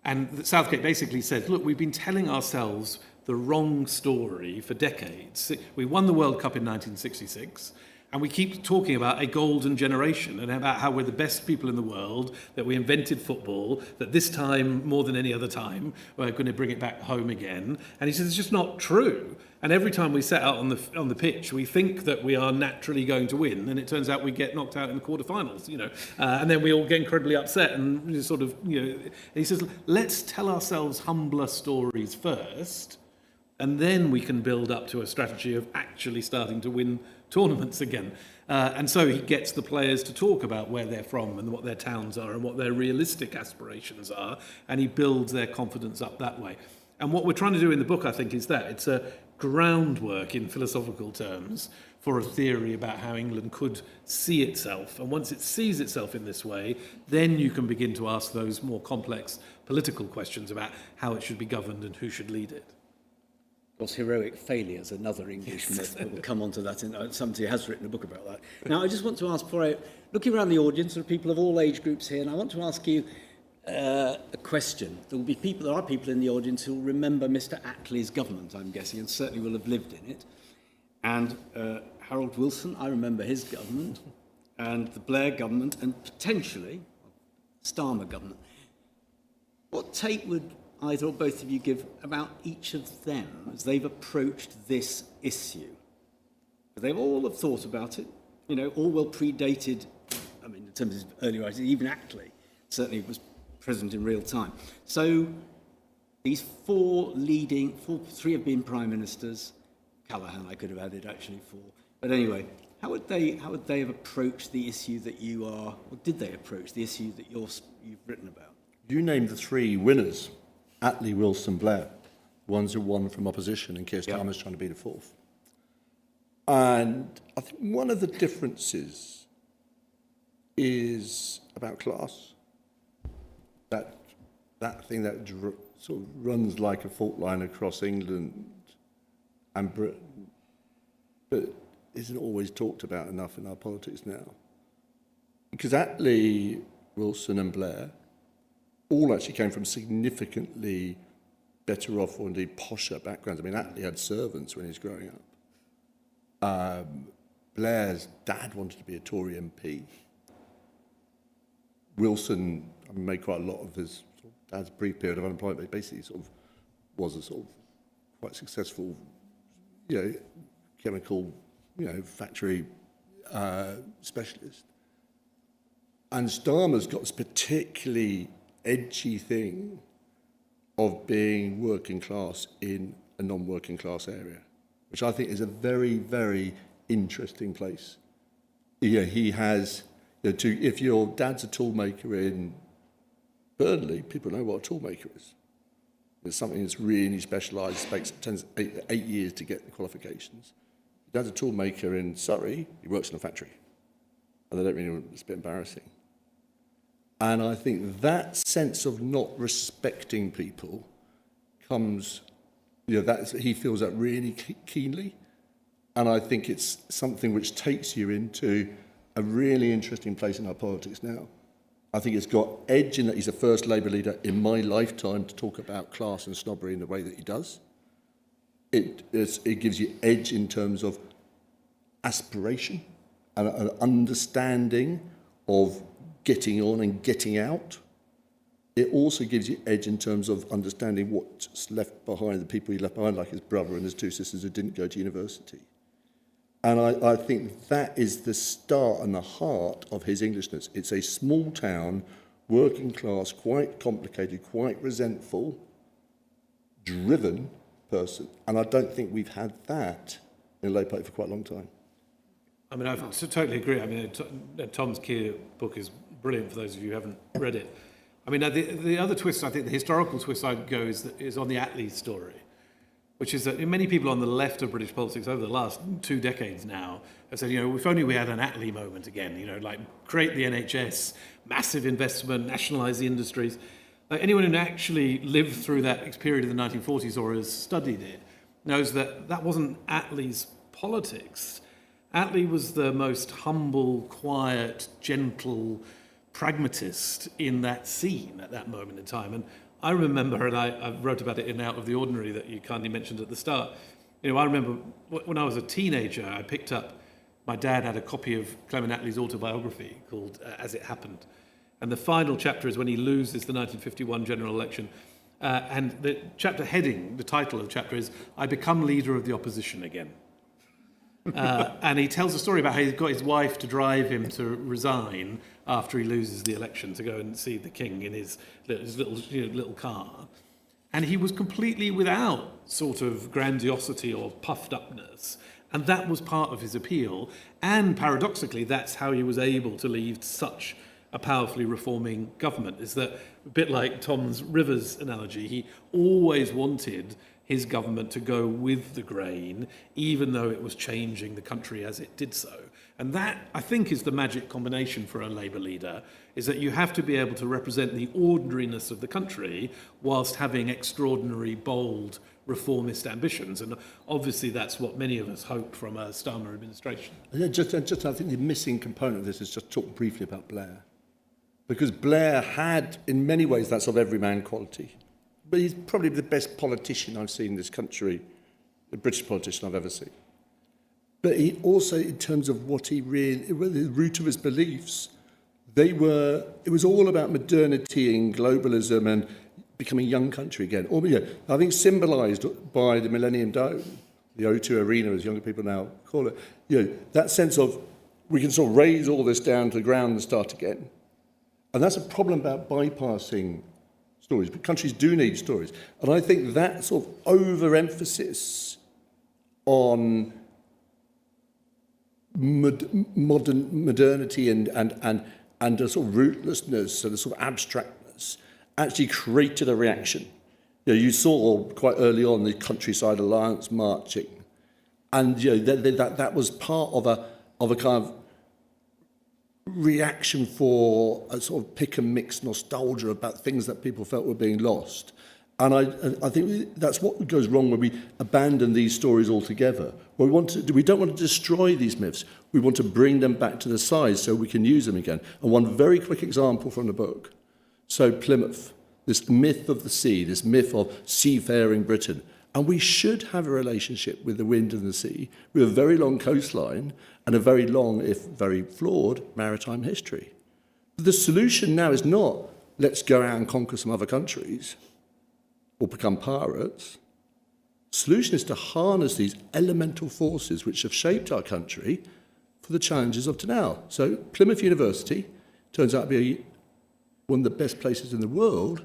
And Southgate basically said, look, we've been telling ourselves the wrong story for decades. We won the World Cup in 1966, and we keep talking about a golden generation and about how we're the best people in the world, that we invented football, that this time, more than any other time, we're going to bring it back home again. And he says, it's just not true. And every time we set out on the pitch, we think that we are naturally going to win, and it turns out we get knocked out in the quarterfinals, and then we all get incredibly upset and sort of, And he says, let's tell ourselves humbler stories first, and then we can build up to a strategy of actually starting to win tournaments again. And so he gets the players to talk about where they're from and what their towns are and what their realistic aspirations are, and he builds their confidence up that way. And what we're trying to do in the book, I think, is that it's a groundwork in philosophical terms for a theory about how England could see itself. And once it sees itself in this way, then you can begin to ask those more complex political questions about how it should be governed and who should lead it. Of course, heroic failure is another English myth, but we'll come on to that. Somebody has written a book about that. Now, I just want to ask, looking around the audience, there are people of all age groups here, and I want to ask you a question. There are people in the audience who will remember Mr. Attlee's government, I'm guessing, and certainly will have lived in it. And Harold Wilson, I remember his government, and the Blair government, and potentially Starmer government. What take would either or both of you give about each of them as they've approached this issue? They've all have thought about it, all well predated, in terms of early writers, even Attlee certainly was present in real time. So these three have been prime ministers, Callaghan I could have added actually for. But anyway, how would they have approached the issue that you are, or did they approach the issue that you've written about? You named the three winners, Attlee, Wilson, Blair, ones who won from opposition, and Keir Starmer's trying to be the fourth. And I think one of the differences is about class. That thing that sort of runs like a fault line across England and Britain, but isn't always talked about enough in our politics now. Because Attlee, Wilson and Blair all actually came from significantly better off or indeed posher backgrounds. I mean, Attlee had servants when he was growing up. Blair's dad wanted to be a Tory MP. Wilson made quite a lot of his dad's brief period of unemployment, but basically sort of was a sort of quite successful, chemical, factory specialist. And Starmer's got this particularly edgy thing of being working class in a non-working class area, which I think is a very, very interesting place. He has, if your dad's a toolmaker in Burnley, people know what a toolmaker is. It's something that's really specialised, takes 8 years to get the qualifications. Your dad's a toolmaker in Surrey, he works in a factory. And they don't really, it's a bit embarrassing. And I think that sense of not respecting people comes, he feels that really keenly. And I think it's something which takes you into a really interesting place in our politics now. I think it's got edge in that he's the first Labour leader in my lifetime to talk about class and snobbery in the way that he does. It gives you edge in terms of aspiration and an understanding of getting on and getting out. It also gives you edge in terms of understanding what's left behind, the people he left behind, like his brother and his two sisters who didn't go to university. And I think that is the start and the heart of his Englishness. It's a small town, working class, quite complicated, quite resentful, driven person. And I don't think we've had that in the Labour Party for quite a long time. I mean, I totally agree. I mean, Tom's Keir book is brilliant for those of you who haven't read it. I mean, the other twist, I think the historical twist I'd go is on the Attlee story, which is that many people on the left of British politics over the last 2 decades now have said, if only we had an Attlee moment again, like create the NHS, massive investment, nationalise the industries. Like anyone who actually lived through that period of the 1940s or has studied it knows that that wasn't Attlee's politics. Attlee was the most humble, quiet, gentle pragmatist in that scene at that moment in time. And I remember, and I wrote about it in Out of the Ordinary that you kindly mentioned at the start. I remember when I was a teenager, I picked up, my dad had a copy of Clement Attlee's autobiography called As It Happened. And the final chapter is when he loses the 1951 general election. And the chapter heading, the title of the chapter is, I Become Leader of the Opposition Again. And he tells a story about how he got his wife to drive him to resign after he loses the election to go and see the king in his little car. And he was completely without sort of grandiosity or puffed upness. And that was part of his appeal. And paradoxically, that's how he was able to lead such a powerfully reforming government, is that a bit like Tom's Rivers analogy, he always wanted his government to go with the grain, even though it was changing the country as it did so. And that, I think, is the magic combination for a Labour leader, is that you have to be able to represent the ordinariness of the country whilst having extraordinary, bold, reformist ambitions. And obviously that's what many of us hoped from a Starmer administration. I think the missing component of this is just talk briefly about Blair. Because Blair had, in many ways, that sort of everyman quality. But he's probably the best politician I've seen in this country, the British politician I've ever seen. But he also, in terms of what he really, the root of his beliefs, it was all about modernity and globalism and becoming a young country again. Or, I think symbolised by the Millennium Dome, the O2 Arena, as younger people now call it, that sense of we can sort of raise all this down to the ground and start again. And that's a problem about bypassing stories, but countries do need stories. And I think that sort of overemphasis on modernity and a sort of rootlessness and a sort of abstractness actually created a reaction. You saw quite early on the Countryside Alliance marching, and that was part of a kind of reaction for a sort of pick and mix nostalgia about things that people felt were being lost. And I think that's what goes wrong when we abandon these stories altogether. We don't want to destroy these myths. We want to bring them back to the side so we can use them again. And one very quick example from the book. So Plymouth, this myth of the sea, this myth of seafaring Britain. And we should have a relationship with the wind and the sea, with a very long coastline and a very long, if very flawed, maritime history. The solution now is not, let's go out and conquer some other countries or become pirates. The solution is to harness these elemental forces which have shaped our country for the challenges of now. So Plymouth University turns out to be one of the best places in the world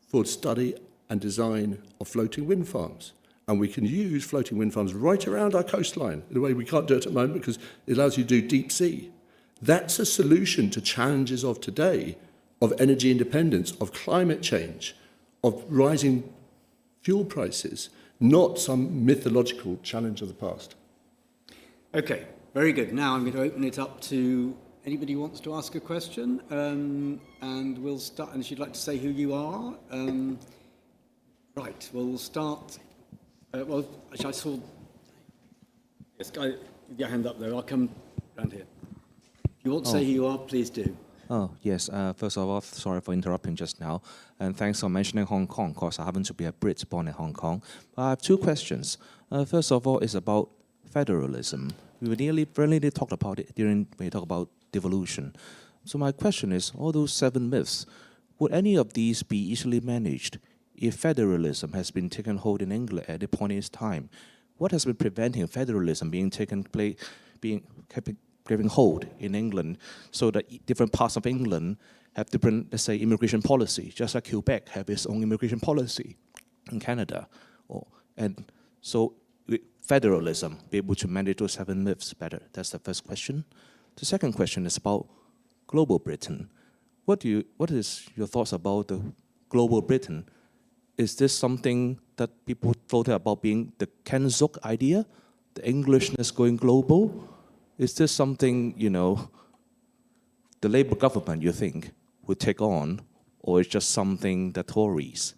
for study and design of floating wind farms. And we can use floating wind farms right around our coastline in a way we can't do it at the moment because it allows you to do deep sea. That's a solution to challenges of today, of energy independence, of climate change, of rising fuel prices, not some mythological challenge of the past. Okay, very good. Now I'm going to open it up to anybody who wants to ask a question, and we'll start. And if you'd like to say who you are, right. Well, we'll start. Well, actually, I saw this guy with your hand up there. I'll come round here. If you want to say who you are, please do. Oh, yes. First of all, sorry for interrupting just now. And thanks for mentioning Hong Kong, because I happen to be a Brit born in Hong Kong. But I have two questions. First of all, is about federalism. We nearly talked about it when we talk about devolution. So my question is, all those 7 myths, would any of these be easily managed if federalism has been taken hold in England at a point in its time? What has been preventing federalism being grabbing hold in England so that different parts of England have different, let's say, immigration policy, just like Quebec have its own immigration policy in Canada. And so federalism be able to manage those 7 myths better? That's the first question. The second question is about global Britain. What is your thoughts about the global Britain? Is this something that people floated about being the Ken Zook idea, the Englishness going global? Is this something, the Labour government, you think, would take on, or is just something the Tories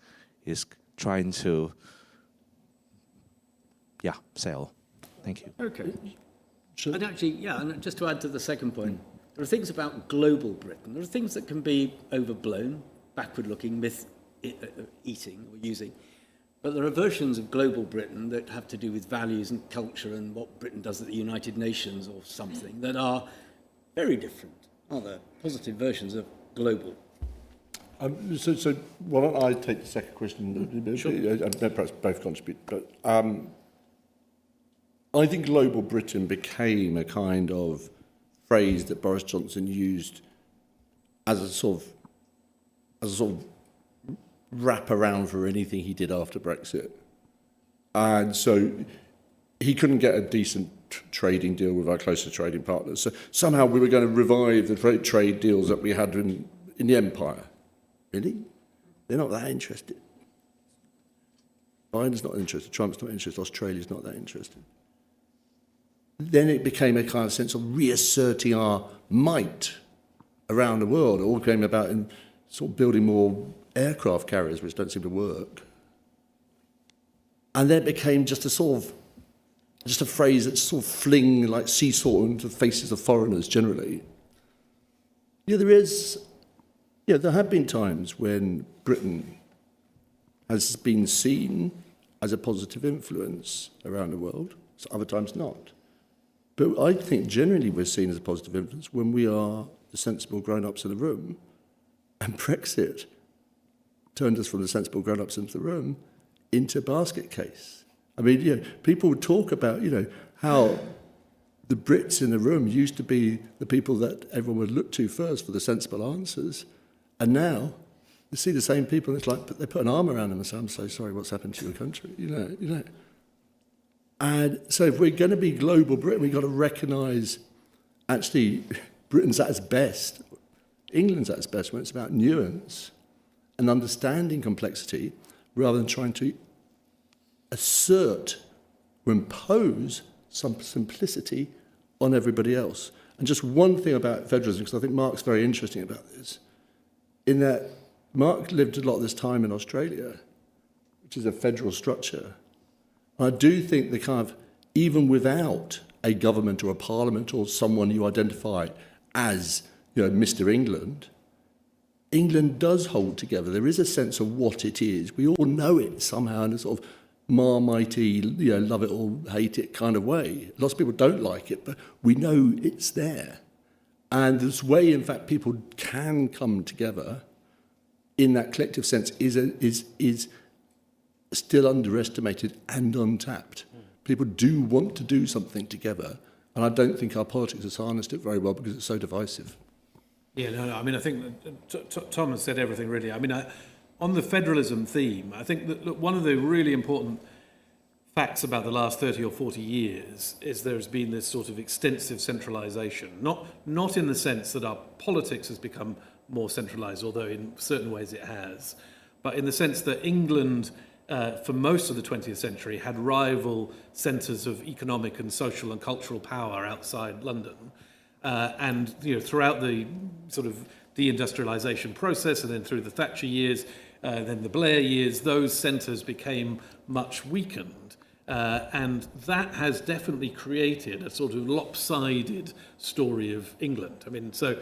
is trying to, sell? Thank you. Okay. Sure. And actually, and just to add to the second point, there are things about global Britain. There are things that can be overblown, backward-looking, myth-eating or using. But there are versions of global Britain that have to do with values and culture and what Britain does at the United Nations or something that are very different, aren't there? Positive versions of global. So why don't I take the second question? Sure. Perhaps both contribute. But I think global Britain became a kind of phrase that Boris Johnson used as a sort of wrap around for anything he did after Brexit. And so he couldn't get a decent trading deal with our closest trading partners. So somehow we were going to revive the trade deals that we had in the empire. Really? They're not that interested. Biden's not interested, Trump's not interested, Australia's not that interested. Then it became a kind of sense of reasserting our might around the world. It all came about in sort of building more aircraft carriers, which don't seem to work. And then it became just a phrase that's sort of fling like sea salt into the faces of foreigners generally. There have been times when Britain has been seen as a positive influence around the world, so other times not. But I think generally we're seen as a positive influence when we are the sensible grown-ups in the room, and Brexit turned us from the sensible grown-ups into the room into a basket case. I mean, people would talk about, how the Brits in the room used to be the people that everyone would look to first for the sensible answers, and now you see the same people, and it's like they put an arm around them and say, "I'm so sorry, what's happened to your country?" And so if we're going to be global Britain, we've got to recognise, actually, Britain's at its best, England's at its best when it's about nuance and understanding complexity rather than trying to assert or impose some simplicity on everybody else. And just one thing about federalism, because I think Marc's very interesting about this, in that Marc lived a lot of this time in Australia, which is a federal structure. And I do think the kind of, even without a government or a parliament or someone you identify as, you know, Mr. England, England does hold together. There is a sense of what it is. We all know it somehow in a sort of Marmitey, you know, love it or hate it kind of way. Lots of people don't like it, but we know it's there. And this way, in fact, people can come together in that collective sense is still underestimated and untapped. People do want to do something together, and I don't think our politics has harnessed it very well because it's so divisive. Yeah, no, I mean, I think that Tom has said everything, really. I mean, on the federalism theme, I think that, look, one of the really important facts about the last 30 or 40 years is there's been this sort of extensive centralisation, not in the sense that our politics has become more centralised, although in certain ways it has, but in the sense that England, for most of the 20th century, had rival centres of economic and social and cultural power outside London. And you know, throughout the sort of deindustrialisation process, and then through the Thatcher years, then the Blair years, those centres became much weakened. And that has definitely created a sort of lopsided story of England. I mean, so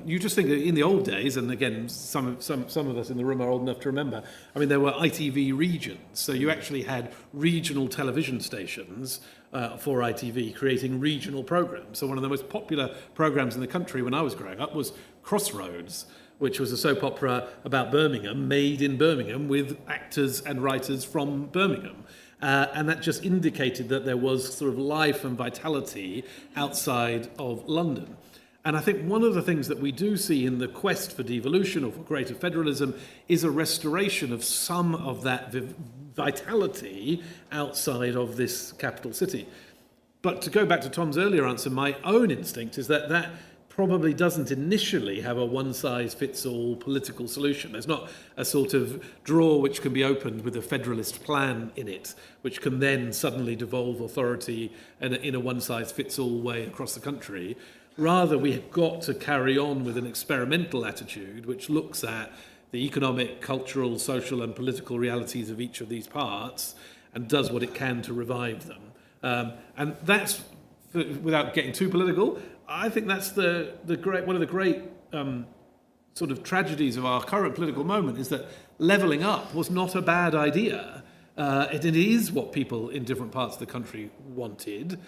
you just think that in the old days, and again, some of us in the room are old enough to remember, I mean, there were ITV regions. So you actually had regional television stations for ITV creating regional programmes. So one of the most popular programmes in the country when I was growing up was Crossroads, which was a soap opera about Birmingham, made in Birmingham with actors and writers from Birmingham. And that just indicated that there was sort of life and vitality outside of London. And I think one of the things that we do see in the quest for devolution or for greater federalism is a restoration of some of that vitality outside of this capital city. But to go back to Tom's earlier answer, my own instinct is that that probably doesn't initially have a one-size-fits-all political solution. There's not a sort of drawer which can be opened with a federalist plan in it, which can then suddenly devolve authority in a one-size-fits-all way across the country. Rather, we've got to carry on with an experimental attitude which looks at the economic, cultural, social and political realities of each of these parts and does what it can to revive them. And that's, without getting too political, I think that's one of the great sort of tragedies of our current political moment is that levelling up was not a bad idea. It is what people in different parts of the country wanted,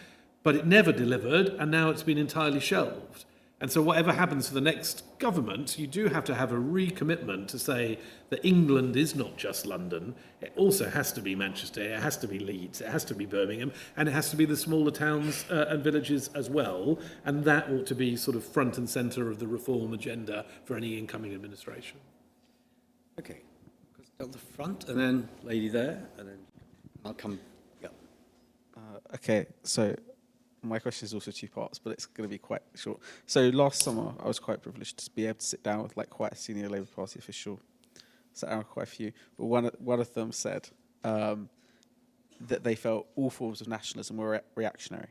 but it never delivered, and now it's been entirely shelved. And so whatever happens to the next government, you do have to have a recommitment to say that England is not just London. It also has to be Manchester, it has to be Leeds, it has to be Birmingham, and it has to be the smaller towns and villages as well. And that ought to be sort of front and centre of the reform agenda for any incoming administration. Okay, down the front, and then lady there, and then I'll come. Yeah. Okay, so my question is also two parts, but it's going to be quite short. So last summer, I was quite privileged to be able to sit down with like quite a senior Labour Party official. Sat down with quite a few, but one of them said that they felt all forms of nationalism were reactionary.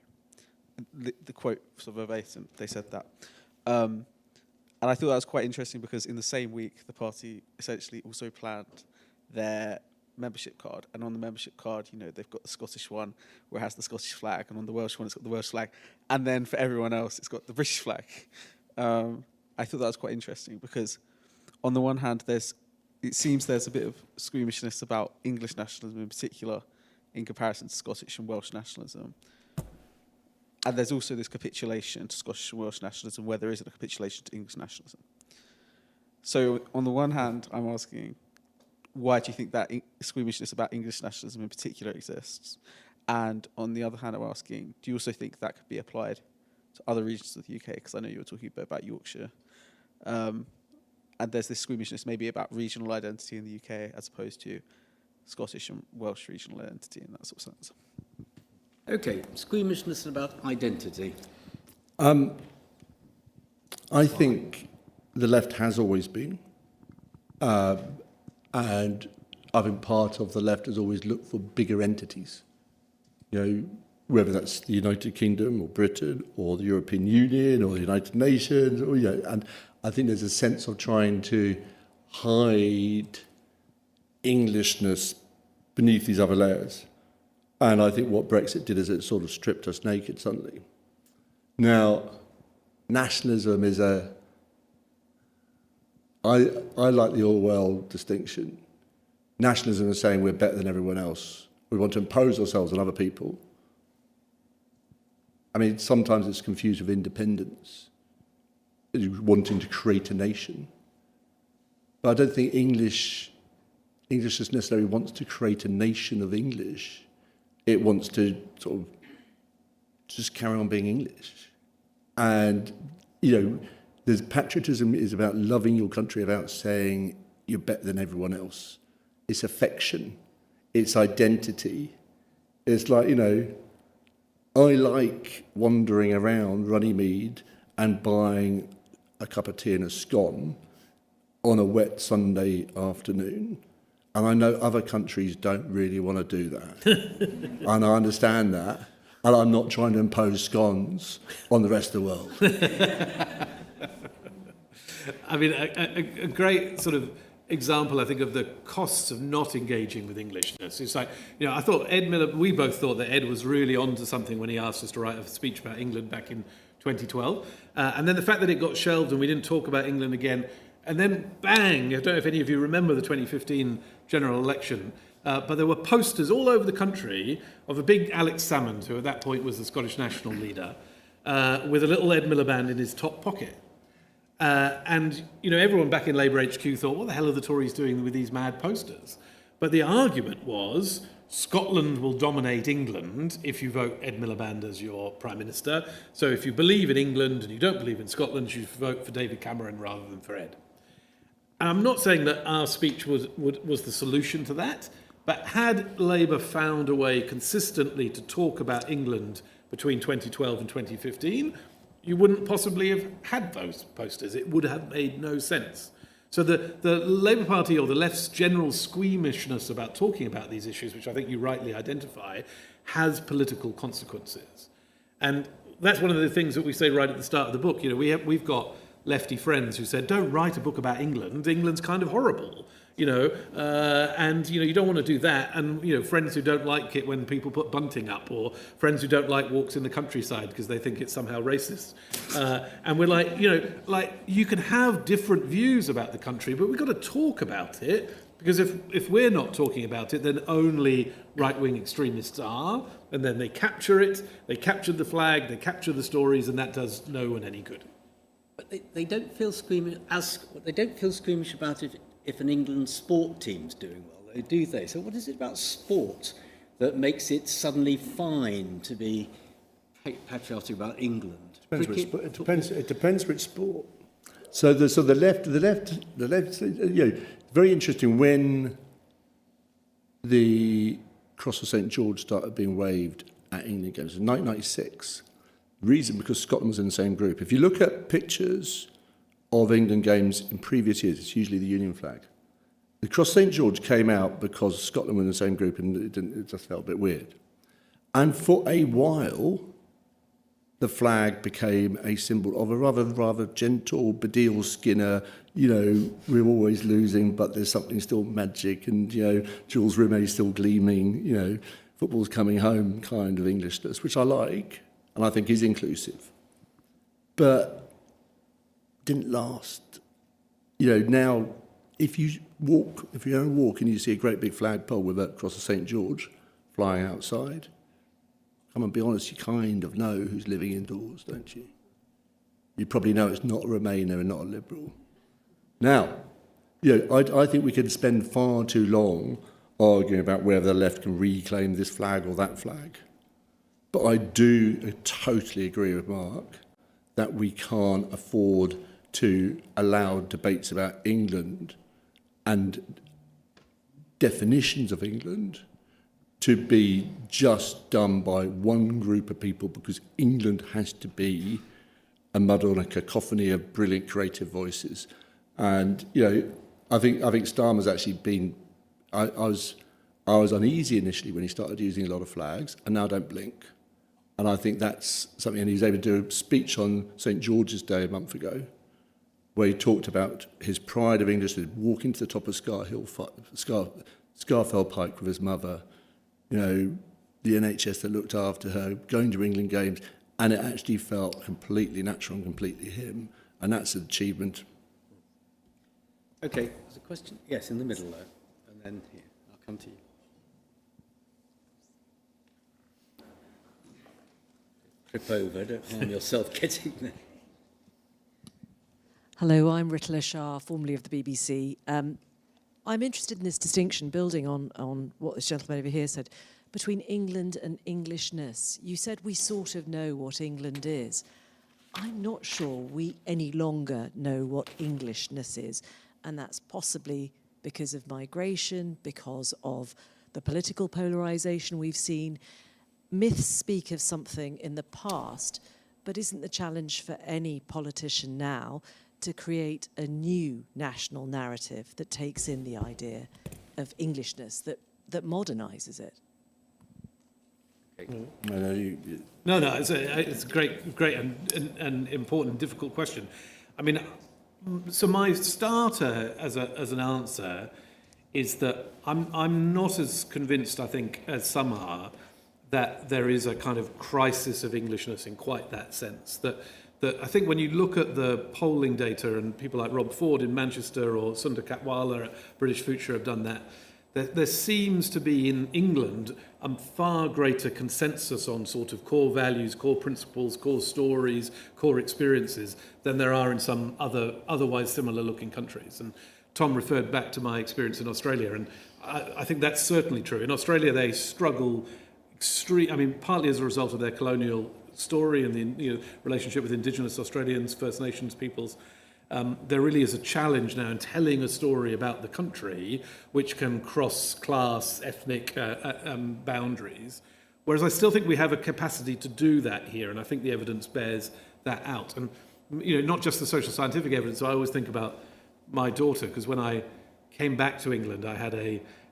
The quote sort of verbatim, they said that. And I thought that was quite interesting because in the same week, the party essentially also planned their membership card, and on the membership card, you know, they've got the Scottish one where it has the Scottish flag, and on the Welsh one it's got the Welsh flag, and then for everyone else it's got the British flag. I thought that was quite interesting because on the one hand it seems there's a bit of squeamishness about English nationalism in particular in comparison to Scottish and Welsh nationalism, and there's also this capitulation to Scottish and Welsh nationalism where there isn't a capitulation to English nationalism. So on the one hand I'm asking, why do you think that squeamishness about English nationalism in particular exists? And on the other hand, I'm asking, do you also think that could be applied to other regions of the UK? Because I know you were talking a bit about Yorkshire. And there's this squeamishness maybe about regional identity in the UK as opposed to Scottish and Welsh regional identity in that sort of sense. Okay, squeamishness about identity. I think the left has always been, and I think part of the left has always looked for bigger entities. You know, whether that's the United Kingdom or Britain or the European Union or the United Nations, or, you know, and I think there's a sense of trying to hide Englishness beneath these other layers. And I think what Brexit did is it sort of stripped us naked suddenly. Now, nationalism is I like the Orwell distinction. Nationalism is saying we're better than everyone else. We want to impose ourselves on other people. I mean, sometimes it's confused with independence, wanting to create a nation. But I don't think English necessarily wants to create a nation of English. It wants to sort of just carry on being English. And, you know, there's patriotism is about loving your country, about saying you're better than everyone else. It's affection. It's identity. It's like, you know, I like wandering around Runnymede and buying a cup of tea and a scone on a wet Sunday afternoon. And I know other countries don't really want to do that. And I understand that. And I'm not trying to impose scones on the rest of the world. I mean, a great sort of example, I think, of the costs of not engaging with Englishness. It's like, you know, I thought Ed Miller, we both thought that Ed was really onto something when he asked us to write a speech about England back in 2012. And then the fact that it got shelved and we didn't talk about England again, and then bang, I don't know if any of you remember the 2015 general election, but there were posters all over the country of a big Alex Salmond, who at that point was the Scottish National leader, with a little Ed Miliband in his top pocket. And, you know, everyone back in Labour HQ thought, what the hell are the Tories doing with these mad posters? But the argument was Scotland will dominate England if you vote Ed Miliband as your Prime Minister. So if you believe in England and you don't believe in Scotland, you should vote for David Cameron rather than for Ed. And I'm not saying that our speech was the solution to that, but had Labour found a way consistently to talk about England between 2012 and 2015, you wouldn't possibly have had those posters. It would have made no sense. So the Labour Party or the left's general squeamishness about talking about these issues, which I think you rightly identify, has political consequences. And that's one of the things that we say right at the start of the book. You know, we've got lefty friends who said, don't write a book about England. England's kind of horrible. You know, and, you know, you don't want to do that. And, you know, friends who don't like it when people put bunting up, or friends who don't like walks in the countryside because they think it's somehow racist. And we're like, you know, like, you can have different views about the country, but we've got to talk about it, because if we're not talking about it, then only right-wing extremists are, and then they capture it, they capture the flag, they capture the stories, and that does no one any good. But they don't feel squeamish about it if an England sport team's doing well, though, do they? So what is it about sport that makes it suddenly fine to be patriotic about England? It depends which sport. So the left, you know, very interesting when the Cross of St George started being waved at England games in 1996. Reason because Scotland was in the same group. If you look at pictures of England games in previous years, it's usually the Union flag. The Cross St George came out because Scotland were in the same group, and it just felt a bit weird. And for a while, the flag became a symbol of a rather gentle Badil Skinner, you know, we're always losing, but there's something still magic, and, you know, Jules Rimet's still gleaming, you know, football's coming home kind of Englishness, which I like, and I think is inclusive. But didn't last. You know, now, if you're on a walk and you see a great big flagpole with a Cross of St George flying outside, come and be honest, you kind of know who's living indoors, don't you? You probably know it's not a Remainer and not a Liberal. Now, you know, I think we could spend far too long arguing about whether the left can reclaim this flag or that flag. But I totally agree with Marc that we can't afford to allow debates about England and definitions of England to be just done by one group of people, because England has to be a muddle and a cacophony of brilliant creative voices. And, you know, I think Starmer's actually been... I was uneasy initially when he started using a lot of flags, and now don't blink. And I think that's something, and he was able to do a speech on St. George's Day a month ago, where he talked about his pride of English, walking to the top of Scarfell Pike with his mother, you know, the NHS that looked after her, going to England games, and it actually felt completely natural and completely him, and that's an achievement. Okay, there's a question. Yes, in the middle there, and then here. I'll come to you. Trip over, don't harm yourself getting there. Hello, I'm Ritala Shah, formerly of the BBC. I'm interested in this distinction, building on what this gentleman over here said, between England and Englishness. You said we sort of know what England is. I'm not sure we any longer know what Englishness is, and that's possibly because of migration, because of the political polarisation we've seen. Myths speak of something in the past, but isn't the challenge for any politician now to create a new national narrative that takes in the idea of Englishness, that modernises it? No, it's a great and important, difficult question. I mean, so my starter as an answer is that I'm not as convinced, I think, as some are, that there is a kind of crisis of Englishness in quite that sense. That I think when you look at the polling data, and people like Rob Ford in Manchester or Sundar Katwala at British Future have done that, there seems to be in England a far greater consensus on sort of core values, core principles, core stories, core experiences than there are in some otherwise similar looking countries. And Tom referred back to my experience in Australia, and I think that's certainly true. In Australia, they struggle partly as a result of their colonial story and the relationship with Indigenous Australians, First Nations peoples. There really is a challenge now in telling a story about the country which can cross class, ethnic boundaries. Whereas I still think we have a capacity to do that here, and I think the evidence bears that out. And not just the social scientific evidence. I always think about my daughter, because when I came back to England, I had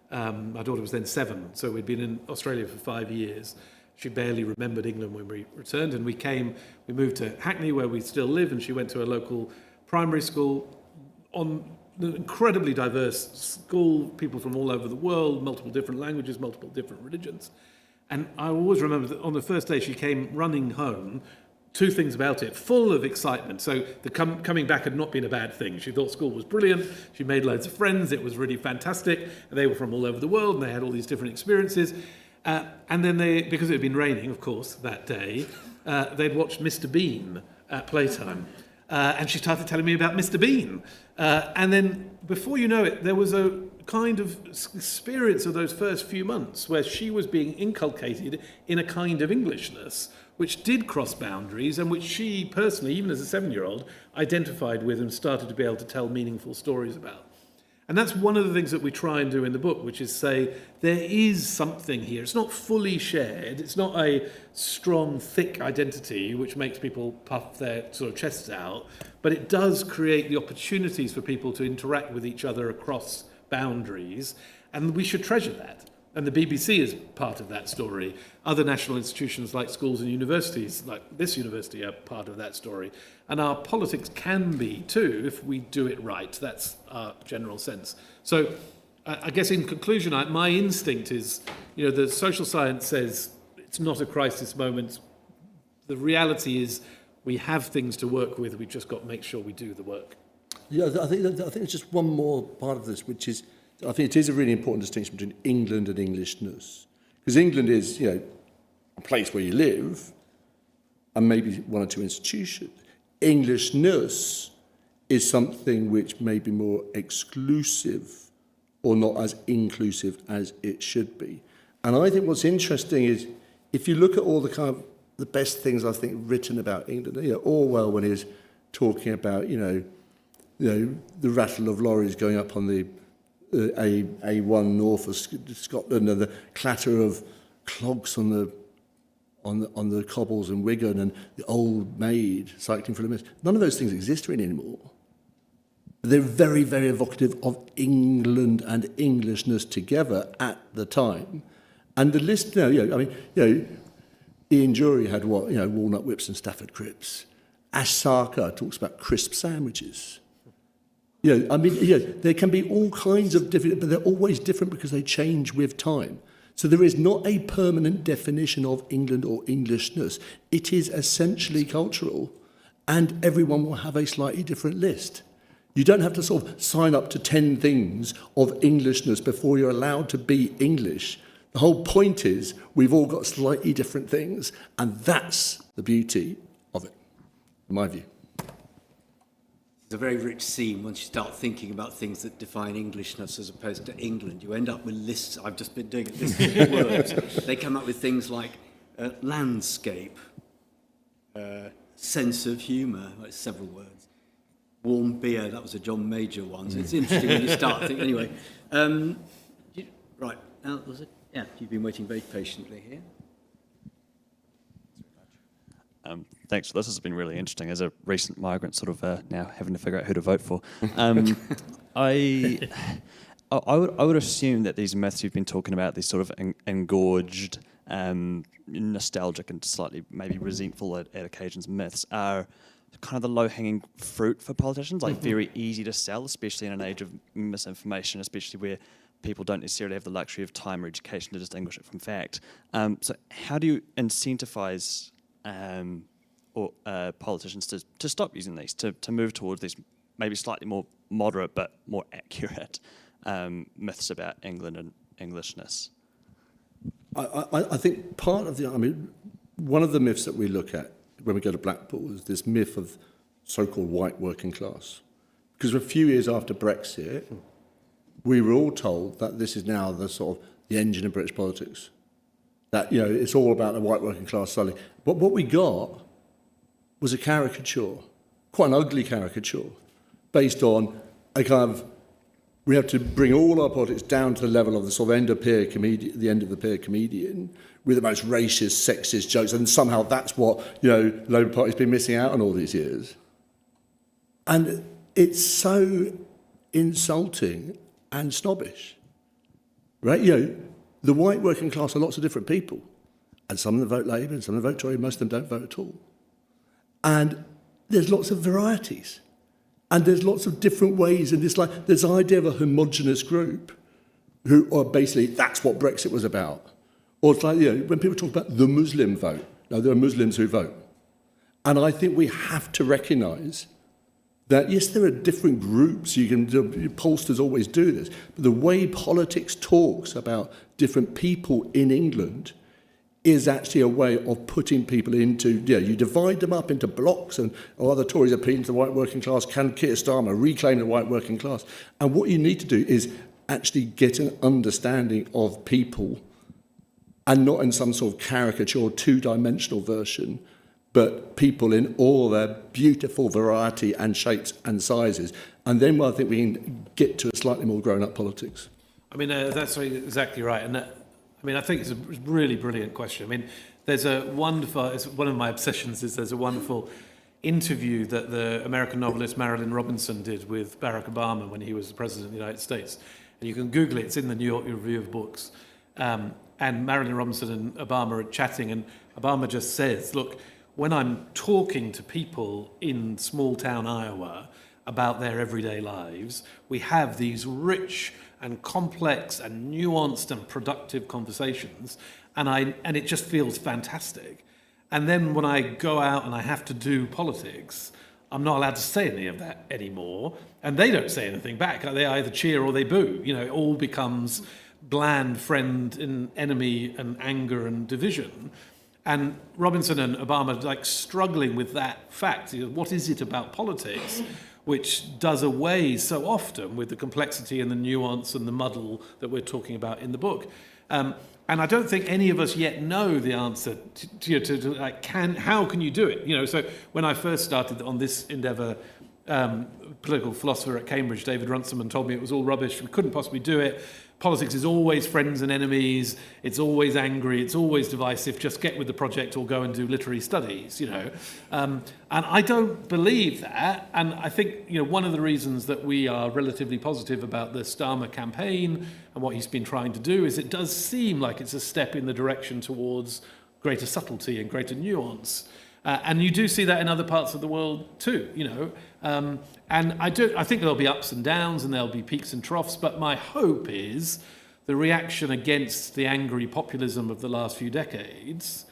my daughter was then 7, so we'd been in Australia for 5 years. She barely remembered England when we returned, and we moved to Hackney, where we still live, and she went to a local primary school on an incredibly diverse school, people from all over the world, multiple different languages, multiple different religions. And I always remember that on the first day she came running home, 2 things about it, full of excitement. So the coming back had not been a bad thing. She thought school was brilliant. She made loads of friends. It was really fantastic. And they were from all over the world, and they had all these different experiences. And then because it had been raining, of course, that day, they'd watched Mr. Bean at playtime. And she started telling me about Mr. Bean. And then, before you know it, there was a kind of experience of those first few months where she was being inculcated in a kind of Englishness which did cross boundaries and which she personally, even as a 7-year-old, identified with and started to be able to tell meaningful stories about. And that's one of the things that we try and do in the book, which is say there is something here. It's not fully shared. It's not a strong, thick identity which makes people puff their sort of chests out, but it does create the opportunities for people to interact with each other across boundaries, and we should treasure that. And the BBC is part of that story. Other national institutions like schools and universities, like this university, are part of that story. And our politics can be too, if we do it right. That's our general sense. So I guess in conclusion, my instinct is, the social science says it's not a crisis moment. The reality is we have things to work with. We've just got to make sure we do the work. Yeah, I think there's just one more part of this, which is, I think it is a really important distinction between England and Englishness. Because England is, a place where you live, and maybe 1 or 2 institutions. Englishness is something which may be more exclusive or not as inclusive as it should be. And I think what's interesting is, if you look at all the kind of the best things I think written about England, Orwell, when he was talking about, the rattle of lorries going up on the A1 north of Scotland, and the clatter of clogs on the cobbles in Wigan, and the old maid cycling through the mist. None of those things exist really anymore. But they're very, very evocative of England and Englishness together at the time. And the list, Ian Jury had walnut whips and Stafford cribs. Ash Sarkar talks about crisp sandwiches. There can be all kinds of different, but they're always different because they change with time. So there is not a permanent definition of England or Englishness. It is essentially cultural, and everyone will have a slightly different list. You don't have to sort of sign up to 10 things of Englishness before you're allowed to be English. The whole point is we've all got slightly different things, and that's the beauty of it, in my view. It's a very rich scene once you start thinking about things that define Englishness as opposed to England. You end up with lists. I've just been doing lists of words. They come up with things like landscape, sense of humour, like several words. Warm beer, that was a John Major one. So it's interesting when you start thinking. Anyway, right, now was it? Yeah, you've been waiting very patiently here. Thanks. This has been really interesting. As a recent migrant, sort of now having to figure out who to vote for, I would assume that these myths you've been talking about, these sort of engorged, nostalgic, and slightly maybe resentful at occasions myths, are kind of the low-hanging fruit for politicians. Like very easy to sell, especially in an age of misinformation, especially where people don't necessarily have the luxury of time or education to distinguish it from fact. So how do you incentivize politicians to stop using these, to move towards these maybe slightly more moderate but more accurate myths about England and Englishness? I think part of one of the myths that we look at when we go to Blackpool is this myth of so-called white working class. Because a few years after Brexit, we were all told that this is now the sort of the engine of British politics. That, it's all about the white working class suddenly. But what we got was a caricature, quite an ugly caricature, based on a kind of, we have to bring all our politics down to the level of the sort of end of the peer comedian, with the most racist, sexist jokes, and somehow that's what, the Labour Party's been missing out on all these years. And it's so insulting and snobbish, right? The white working class are lots of different people, and some of them vote Labour and some of them vote Tory, most of them don't vote at all. And there's lots of varieties, and there's lots of different ways, and there's this idea of a homogenous group who are basically, that's what Brexit was about. Or it's like, when people talk about the Muslim vote, no, there are Muslims who vote. And I think we have to recognise that, yes, there are different groups, pollsters always do this, but the way politics talks about different people in England is actually a way of putting people into, you divide them up into blocks, and are the Tories appealing to the white working class? Can Keir Starmer reclaim the white working class? And what you need to do is actually get an understanding of people, and not in some sort of caricature, two-dimensional version, but people in all their beautiful variety and shapes and sizes. And then I think we can get to a slightly more grown-up politics. That's exactly right. And I think it's a really brilliant question. There's a wonderful, it's one of my obsessions is there's a wonderful interview that the American novelist Marilyn Robinson did with Barack Obama when he was the president of the United States. And you can Google it, it's in the New York Review of Books. And Marilyn Robinson and Obama are chatting, and Obama just says, look, when I'm talking to people in small town Iowa about their everyday lives, we have these rich and complex and nuanced and productive conversations, and it just feels fantastic. And then when I go out and I have to do politics, I'm not allowed to say any of that anymore, and they don't say anything back. They either cheer or they boo. It all becomes bland friend and enemy and anger and division. And Robinson and Obama are struggling with that fact. What is it about politics which does away so often with the complexity and the nuance and the muddle that we're talking about in the book? And I don't think any of us yet know the answer to how can you do it? So when I first started on this endeavour political philosopher at Cambridge, David Runciman, told me it was all rubbish. We couldn't possibly do it. Politics is always friends and enemies. It's always angry. It's always divisive. Just get with the project or go and do literary studies, you know. And I don't believe that. And I think, you know, one of the reasons that we are relatively positive about the Starmer campaign and what he's been trying to do is it does seem like it's a step in the direction towards greater subtlety and greater nuance. And you do see that in other parts of the world too, you know. And I think there'll be ups and downs and there'll be peaks and troughs, but my hope is the reaction against the angry populism of the last few decades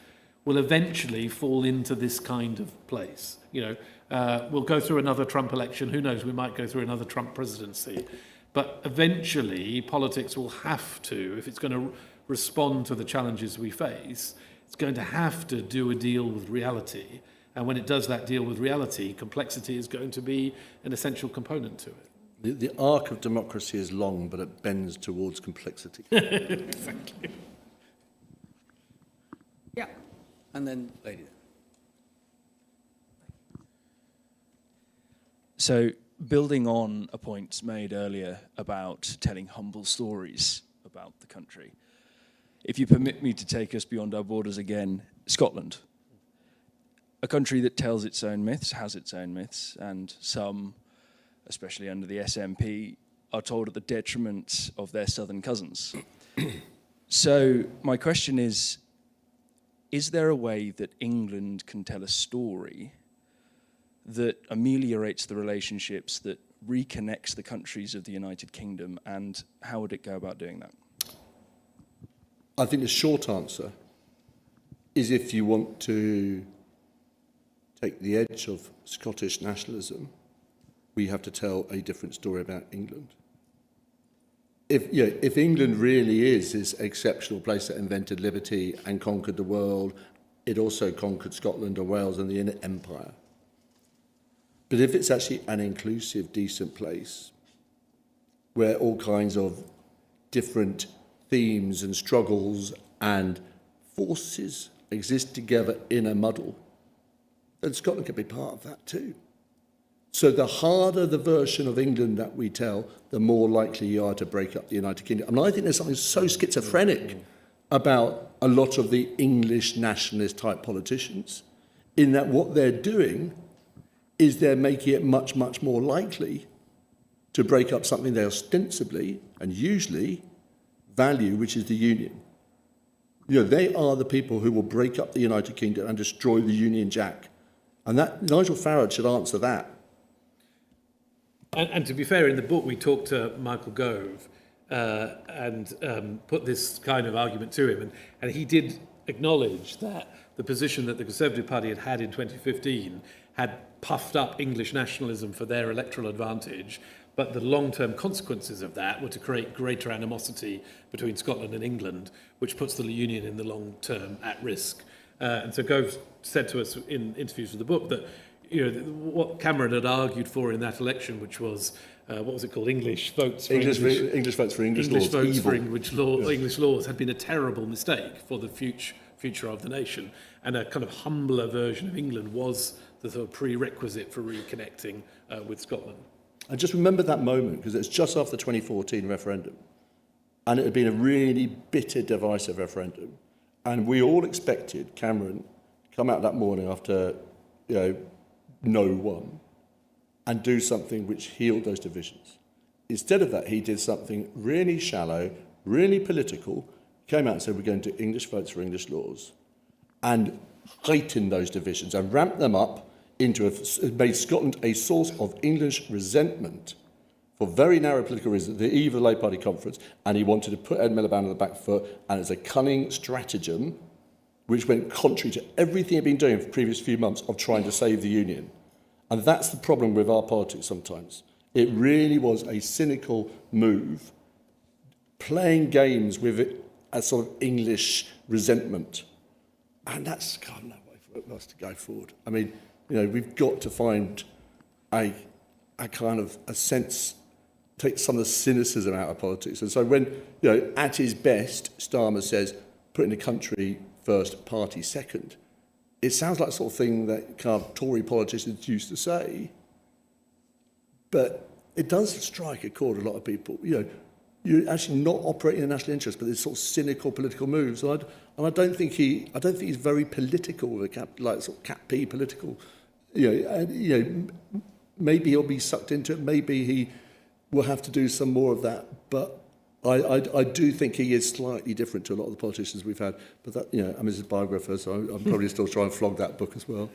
will eventually fall into this kind of place. You know, we'll go through another Trump election. Who knows? We might go through another Trump presidency. But eventually, politics will have to, if it's going to respond to the challenges we face, it's going to have to do a deal with reality. And when it does that deal with reality, complexity is going to be an essential component to it. The arc of democracy is long, but it bends towards complexity. Thank you. Yeah. And then, lady. So, building on a point made earlier about telling humble stories about the country, if you permit me to take us beyond our borders again, Scotland. A country that tells its own myths, has its own myths, and some, especially under the SNP, are told at the detriment of their southern cousins. So my question is there a way that England can tell a story that ameliorates the relationships, that reconnects the countries of the United Kingdom, and how would it go about doing that? I think the short answer is if you want to take the edge of Scottish nationalism, we have to tell a different story about England. If England really is this exceptional place that invented liberty and conquered the world, it also conquered Scotland and Wales and the Inner Empire. But if it's actually an inclusive, decent place where all kinds of different themes and struggles and forces exist together in a muddle, then Scotland can be part of that too. So the harder the version of England that we tell, the more likely you are to break up the United Kingdom. And I think there's something so schizophrenic about a lot of the English nationalist type politicians, in that what they're doing is they're making it much, much more likely to break up something they ostensibly and usually value, which is the Union. You know, they are the people who will break up the United Kingdom and destroy the Union Jack. And that Nigel Farage should answer that. And to be fair, in the book we talked to Michael Gove and put this kind of argument to him, and he did acknowledge that the position that the Conservative Party had had in 2015 had puffed up English nationalism for their electoral advantage, but the long-term consequences of that were to create greater animosity between Scotland and England, which puts the Union in the long term at risk. And so Gove said to us in interviews with the book that, you know, what Cameron had argued for in that election, which was, what was it called, English votes for English votes for English laws. English votes evil. for English laws had been a terrible mistake for the future of the nation, and a kind of humbler version of England was the sort of prerequisite for reconnecting with Scotland. I just remember that moment because it's just after the 2014 referendum, and it had been a really bitter, divisive referendum, and we all expected Cameron to come out that morning after, you know, no one, and do something which healed those divisions. Instead of that, he did something really shallow, really political, came out and said we're going to do English votes for English laws, and heightened those divisions and ramped them up into made Scotland a source of English resentment for very narrow political reasons, the eve of the Labour Party conference, and he wanted to put Ed Miliband on the back foot, and it's a cunning stratagem which went contrary to everything he'd been doing for the previous few months of trying to save the Union. And that's the problem with our politics sometimes. It really was a cynical move, playing games with it as sort of English resentment. And that's kind of no way for us to go forward. I mean, you know, we've got to find a kind of a sense, take some of the cynicism out of politics. And so when, you know, at his best, Starmer says, putting the country first, party second, it sounds like the sort of thing that kind of Tory politicians used to say. But it does strike a chord with a lot of people. You know, you're actually not operating in national interest, but there's sort of cynical political moves. And I don't think he's very political with a sort of Cat P political. Maybe he'll be sucked into it. Maybe he will have to do some more of that. But I do think he is slightly different to a lot of the politicians we've had. But that, I'm his biographer, so I'm probably still trying to flog that book as well.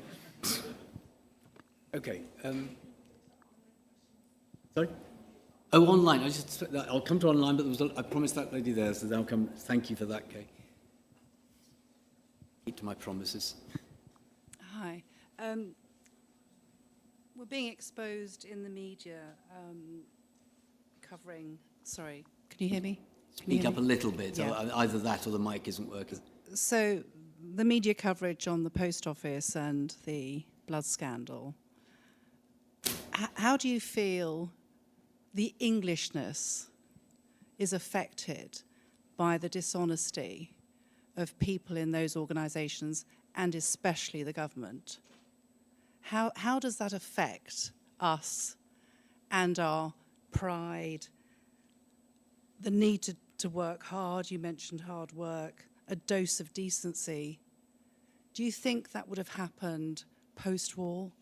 Okay. Sorry? Oh, online. I'll come to online, but I promised that lady there, so I'll come. Thank you for that, Kay. Keep to my promises. Hi. We're being exposed in the media covering... Sorry, can you hear me? Speak up a little bit. Yeah. Either that or the mic isn't working. So the media coverage on the post office and the blood scandal, how do you feel the Englishness is affected by the dishonesty of people in those organisations and especially the government? How does that affect us and our pride, the need to work hard? You mentioned hard work, a dose of decency. Do you think that would have happened post-war?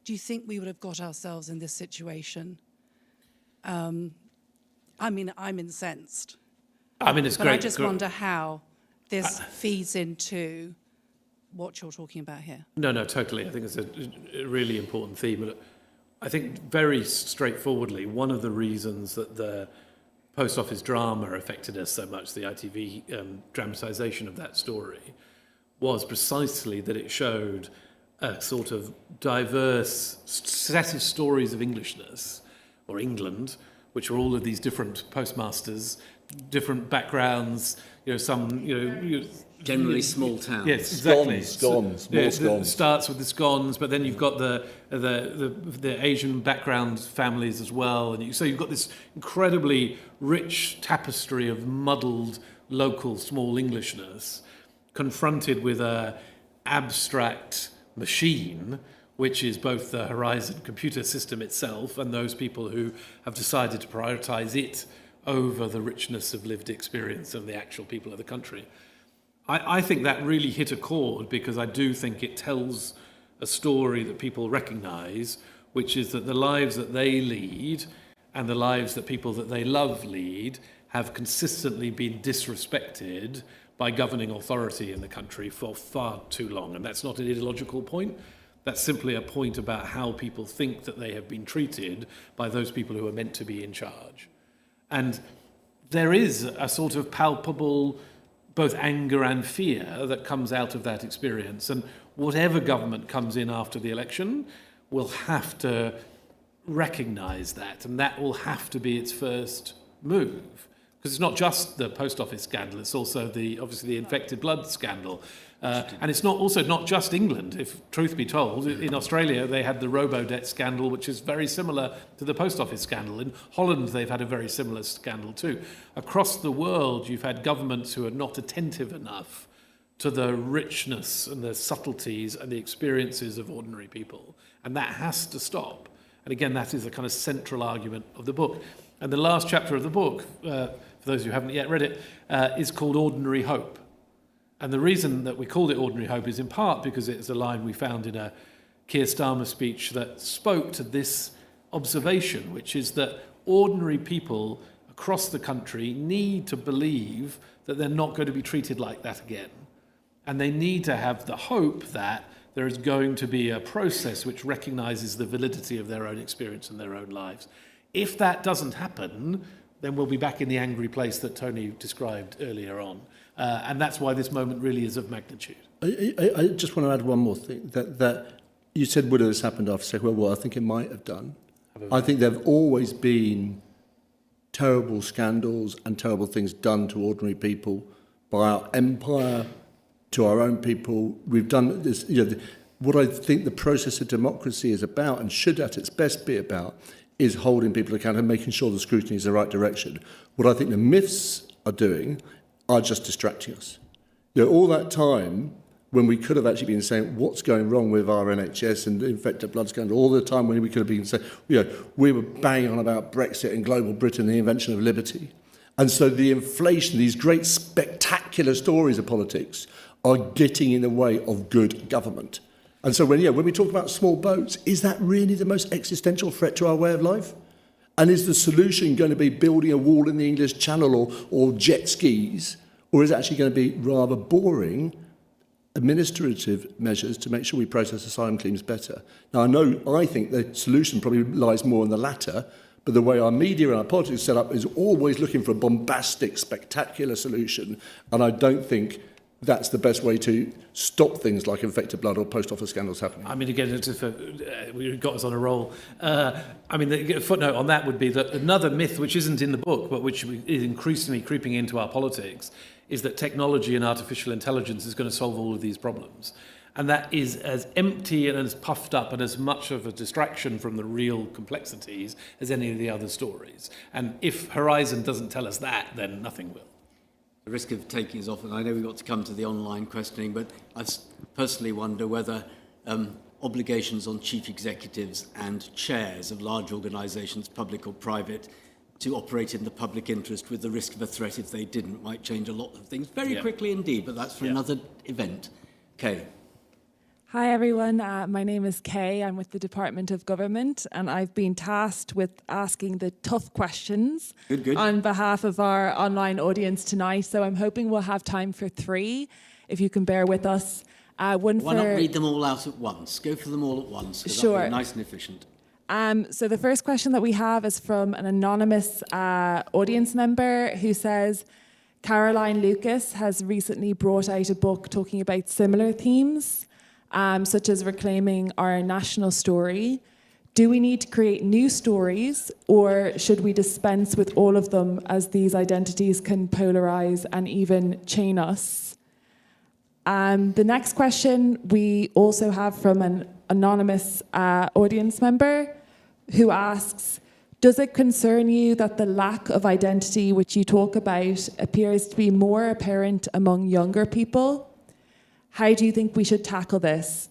Do you think we would have got ourselves in this situation? I'm incensed. It's but great. I just wonder how this feeds into what you're talking about here. No, totally. I think it's a really important theme. And I think very straightforwardly, one of the reasons that the post office drama affected us so much, the ITV dramatisation of that story, was precisely that it showed a sort of diverse set of stories of Englishness, or England, which were all of these different postmasters, different backgrounds, Generally small towns. Yes, exactly. Scones. It starts with the scones, but then you've got the Asian background families as well, and so you've got this incredibly rich tapestry of muddled local small Englishness, confronted with a abstract machine, which is both the Horizon computer system itself and those people who have decided to prioritise it over the richness of lived experience of the actual people of the country. I think that really hit a chord because I do think it tells a story that people recognise, which is that the lives that they lead and the lives that people that they love lead have consistently been disrespected by governing authority in the country for far too long. And that's not an ideological point. That's simply a point about how people think that they have been treated by those people who are meant to be in charge. And there is a sort of palpable both anger and fear that comes out of that experience. And whatever government comes in after the election will have to recognise that, and that will have to be its first move. Because it's not just the post office scandal, it's also obviously the infected blood scandal. And it's not just England, if truth be told. In Australia, they had the robo-debt scandal, which is very similar to the post office scandal. In Holland, they've had a very similar scandal too. Across the world, you've had governments who are not attentive enough to the richness and the subtleties and the experiences of ordinary people. And that has to stop. And again, that is a kind of central argument of the book. And the last chapter of the book, for those who haven't yet read it, is called Ordinary Hope. And the reason that we called it Ordinary Hope is in part because it's a line we found in a Keir Starmer speech that spoke to this observation, which is that ordinary people across the country need to believe that they're not going to be treated like that again. And they need to have the hope that there is going to be a process which recognises the validity of their own experience and their own lives. If that doesn't happen, then we'll be back in the angry place that Tony described earlier on. And that's why this moment really is of magnitude. I just want to add one more thing. That you said, would this happened after the Second World War? I think it might have done. I think there have always been terrible scandals and terrible things done to ordinary people by our empire, to our own people. We've done this. What I think the process of democracy is about, and should at its best be about, is holding people accountable and making sure the scrutiny is the right direction. What I think the myths are doing are just distracting us. All that time when we could have actually been saying what's going wrong with our NHS and infected blood scandal all the time, when we could have been saying, we were banging on about Brexit and global Britain, the invention of liberty. And so the inflation, these great spectacular stories of politics are getting in the way of good government. And so when we talk about small boats, is that really the most existential threat to our way of life? And is the solution going to be building a wall in the English Channel or jet skis? Or is it actually going to be rather boring administrative measures to make sure we process asylum claims better? Now, I think the solution probably lies more in the latter, but the way our media and our politics is set up is always looking for a bombastic, spectacular solution, and I don't think that's the best way to stop things like infected blood or post office scandals happening. I mean, again, we got us on a roll. The footnote on that would be that another myth, which isn't in the book, but which is increasingly creeping into our politics, is that technology and artificial intelligence is going to solve all of these problems. And that is as empty and as puffed up and as much of a distraction from the real complexities as any of the other stories. And if Horizon doesn't tell us that, then nothing will. The risk of taking us off, and I know we've got to come to the online questioning, but I personally wonder whether obligations on chief executives and chairs of large organisations, public or private, to operate in the public interest with the risk of a threat if they didn't might change a lot of things very quickly indeed, but that's for another event. Kay. Hi everyone, my name is Kay. I'm with the Department of Government and I've been tasked with asking the tough questions on behalf of our online audience tonight. So I'm hoping we'll have time for 3, if you can bear with us. Why not read them all out at once? Go for them all at once, because sure. that'll be nice and efficient. So the first question that we have is from an anonymous audience member who says, Caroline Lucas has recently brought out a book talking about similar themes, such as reclaiming our national story. Do we need to create new stories, or should we dispense with all of them as these identities can polarize and even chain us? The next question we also have from an anonymous audience member who asks, does it concern you that the lack of identity which you talk about appears to be more apparent among younger people? How do you think we should tackle this?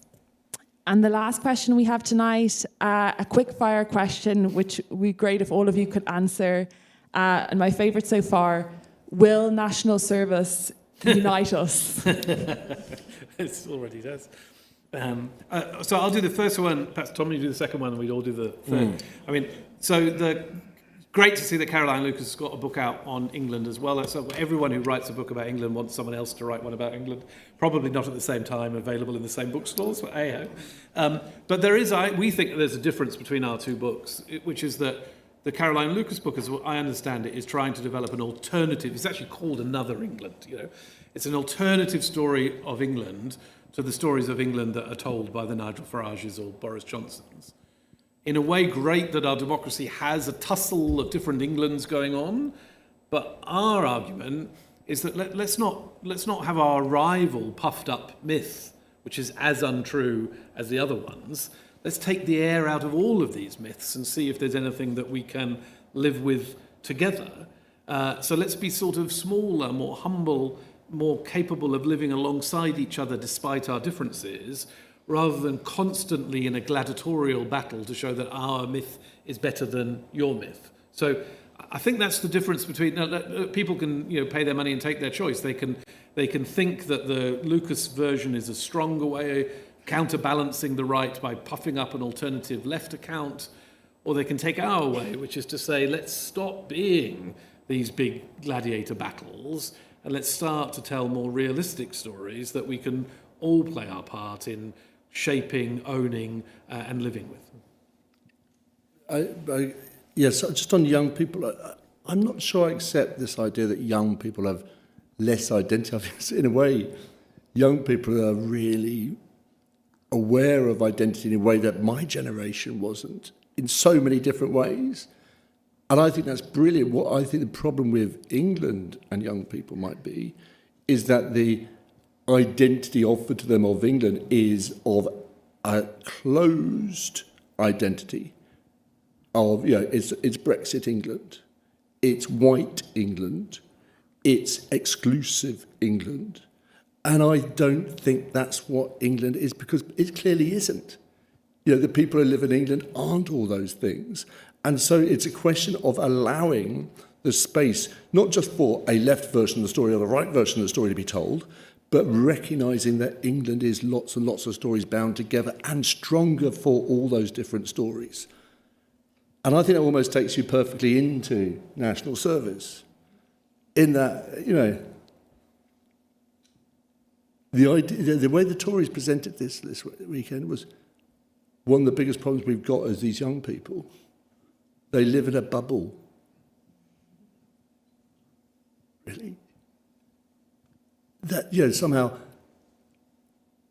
And the last question we have tonight, a quick fire question, which would be great if all of you could answer. And my favourite so far, will national service unite us? It already does. So I'll do the first one, perhaps Tom, you do the second one, and we'd all do the third. I mean, great to see that Caroline Lucas has got a book out on England as well. So everyone who writes a book about England wants someone else to write one about England. Probably not at the same time available in the same bookstores, but hey-ho. But we think that there's a difference between our two books, which is that the Caroline Lucas book, as I understand it, is trying to develop an alternative. It's actually called Another England. It's an alternative story of England to the stories of England that are told by the Nigel Farages or Boris Johnsons. In a way, great that our democracy has a tussle of different Englands going on, but our argument is that let's not have our rival puffed up myth, which is as untrue as the other ones. Let's take the air out of all of these myths and see if there's anything that we can live with together. So let's be sort of smaller, more humble, more capable of living alongside each other despite our differences, rather than constantly in a gladiatorial battle to show that our myth is better than your myth. So I think that's the difference between people can pay their money and take their choice. They can think that the Lucas version is a stronger way, counterbalancing the right by puffing up an alternative left account, or they can take our way, which is to say, let's stop being these big gladiator battles and let's start to tell more realistic stories that we can all play our part in shaping, owning, and living with. Yes, just on young people, I'm not sure I accept this idea that young people have less identity. I think in a way, young people are really aware of identity in a way that my generation wasn't, in so many different ways. And I think that's brilliant. What I think the problem with England and young people might be is that the identity offered to them of England is of a closed identity of, it's Brexit England, it's white England, it's exclusive England. And I don't think that's what England is, because it clearly isn't. You know, the people who live in England aren't all those things. And so it's a question of allowing the space, not just for a left version of the story or the right version of the story to be told, but recognising that England is lots and lots of stories bound together and stronger for all those different stories. And I think it almost takes you perfectly into national service. In that, you know, the idea, the way the Tories presented this weekend was one of the biggest problems we've got as these young people. They live in a bubble. Really? That, you know, somehow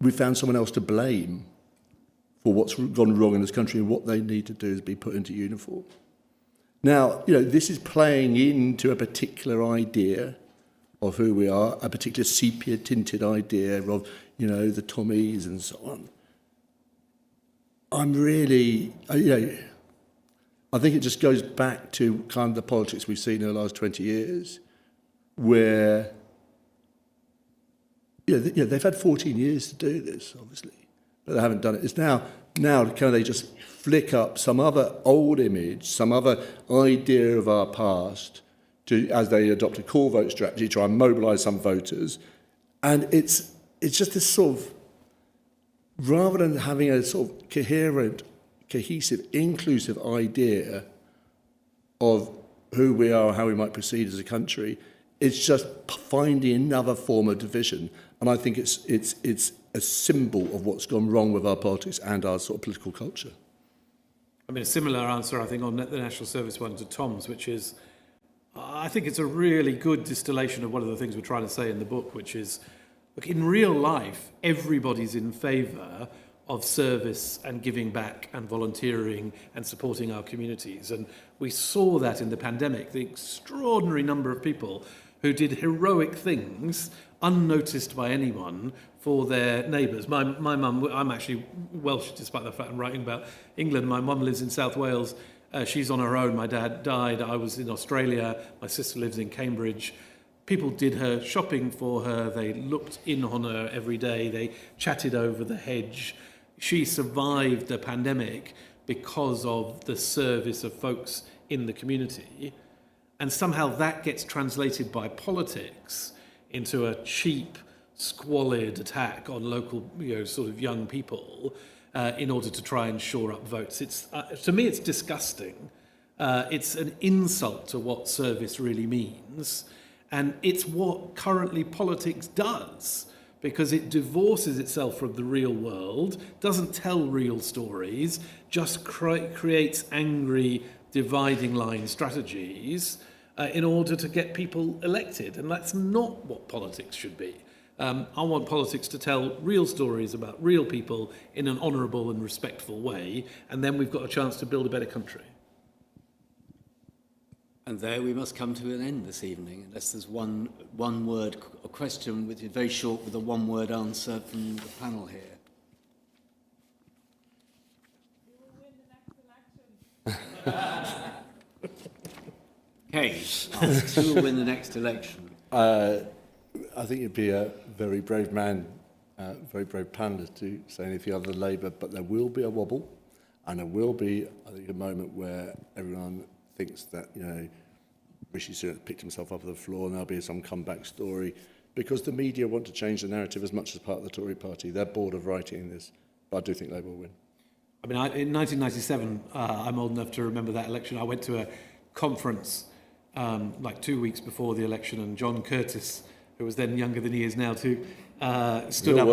we found someone else to blame for what's gone wrong in this country, and what they need to do is be put into uniform. Now, you know, this is playing into a particular idea of who we are, a particular sepia-tinted idea of, you know, the Tommies and so on. I'm really, you know, I think it just goes back to kind of the politics we've seen in the last 20 years, where, they've had 14 years to do this, obviously, but they haven't done it. It's now can they just flick up some other old image, some other idea of our past, to, as they adopt a core vote strategy, try and mobilise some voters, and it's just this sort of, rather than having a sort of coherent, cohesive, inclusive idea of who we are, how we might proceed as a country, it's just finding another form of division. And I think it's a symbol of what's gone wrong with our politics and our sort of political culture. I mean, a similar answer, I think, on the National Service one to Tom's, which is, I think it's a really good distillation of one of the things we're trying to say in the book, which is, look, in real life, everybody's in favour of service and giving back and volunteering and supporting our communities. And we saw that in the pandemic, the extraordinary number of people who did heroic things unnoticed by anyone for their neighbours. My mum, I'm actually Welsh, despite the fact I'm writing about England. My mum lives in South Wales. She's on her own. My dad died. I was in Australia. My sister lives in Cambridge. People did her shopping for her. They looked in on her every day. They chatted over the hedge. She survived the pandemic because of the service of folks in the community. And somehow that gets translated by politics into a cheap, squalid attack on local, sort of young people in order to try and shore up votes. It's to me, it's disgusting. It's an insult to what service really means. And it's what currently politics does, because it divorces itself from the real world, doesn't tell real stories, just creates angry, dividing line strategies in order to get people elected. And that's not what politics should be. I want politics to tell real stories about real people in an honourable and respectful way, and then we've got a chance to build a better country. And there we must come to an end this evening, unless there's one word a question, which is very short, with a one-word answer from the panel here. Kay asks, who will win the next election? I think you'd be a very brave man, very brave panelist to say anything other than Labour, but there will be a wobble, and there will be, I think, a moment where everyone thinks that, Rishi Sunak picked himself up off the floor and there'll be some comeback story, because the media want to change the narrative as much as part of the Tory party. They're bored of writing this, but I do think Labour will win. I mean, in 1997, I'm old enough to remember that election. I went to a conference like 2 weeks before the election, and John Curtis, who was then younger than he is now too, stood up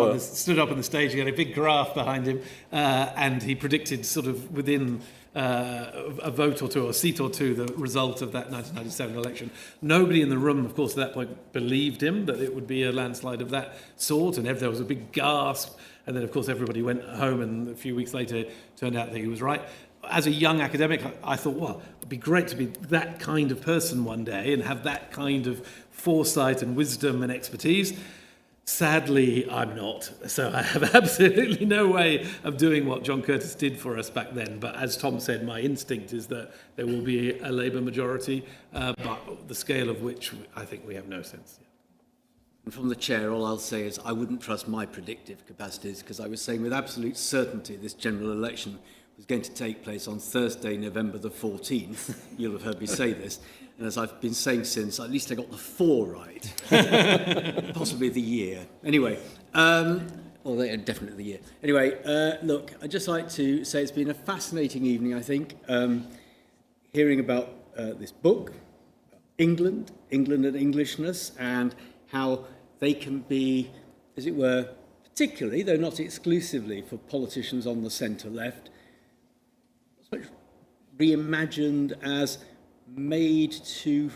on the stage. He had a big graph behind him, and he predicted sort of within a vote or two, or a seat or two, the result of that 1997 election. Nobody in the room, of course, at that point believed him, that it would be a landslide of that sort, and there was a big gasp. And then, of course, everybody went home, and a few weeks later, it turned out that he was right. As a young academic, I thought, well, it'd be great to be that kind of person one day and have that kind of foresight and wisdom and expertise. Sadly, I'm not. So I have absolutely no way of doing what John Curtis did for us back then. But as Tom said, my instinct is that there will be a Labour majority, but the scale of which I think we have no sense yet. And from the chair, all I'll say is I wouldn't trust my predictive capacities, because I was saying with absolute certainty this general election was going to take place on Thursday, November the 14th. You'll have heard me say this. And as I've been saying since, at least I got the 4 right. Possibly the year. Anyway, definitely the year. Anyway, look, I'd just like to say it's been a fascinating evening, I think, hearing about this book, England and Englishness, and how they can be, as it were, particularly, though not exclusively, for politicians on the centre-left, reimagined as made to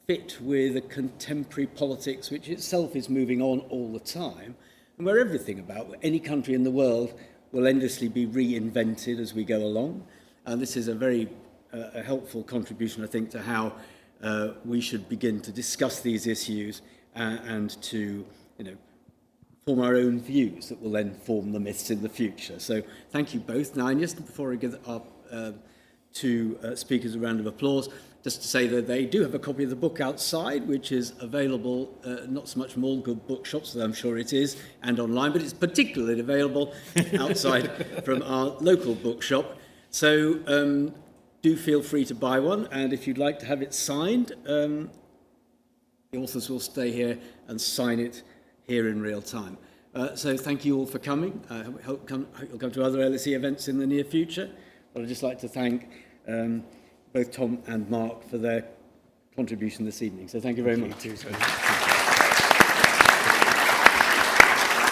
fit with a contemporary politics which itself is moving on all the time, and where everything about any country in the world will endlessly be reinvented as we go along. And this is a very a helpful contribution, I think, to how we should begin to discuss these issues and to, form our own views that will then form the myths in the future. So thank you both. Now, just before I give our two speakers a round of applause, just to say that they do have a copy of the book outside, which is available not so much from all good bookshops, though I'm sure it is, and online, but it's particularly available outside from our local bookshop. So do feel free to buy one, and if you'd like to have it signed, the authors will stay here and sign it here in real time. So thank you all for coming. I hope you'll come to other LSE events in the near future. But I'd just like to thank both Tom and Marc for their contribution this evening. So thank you very much.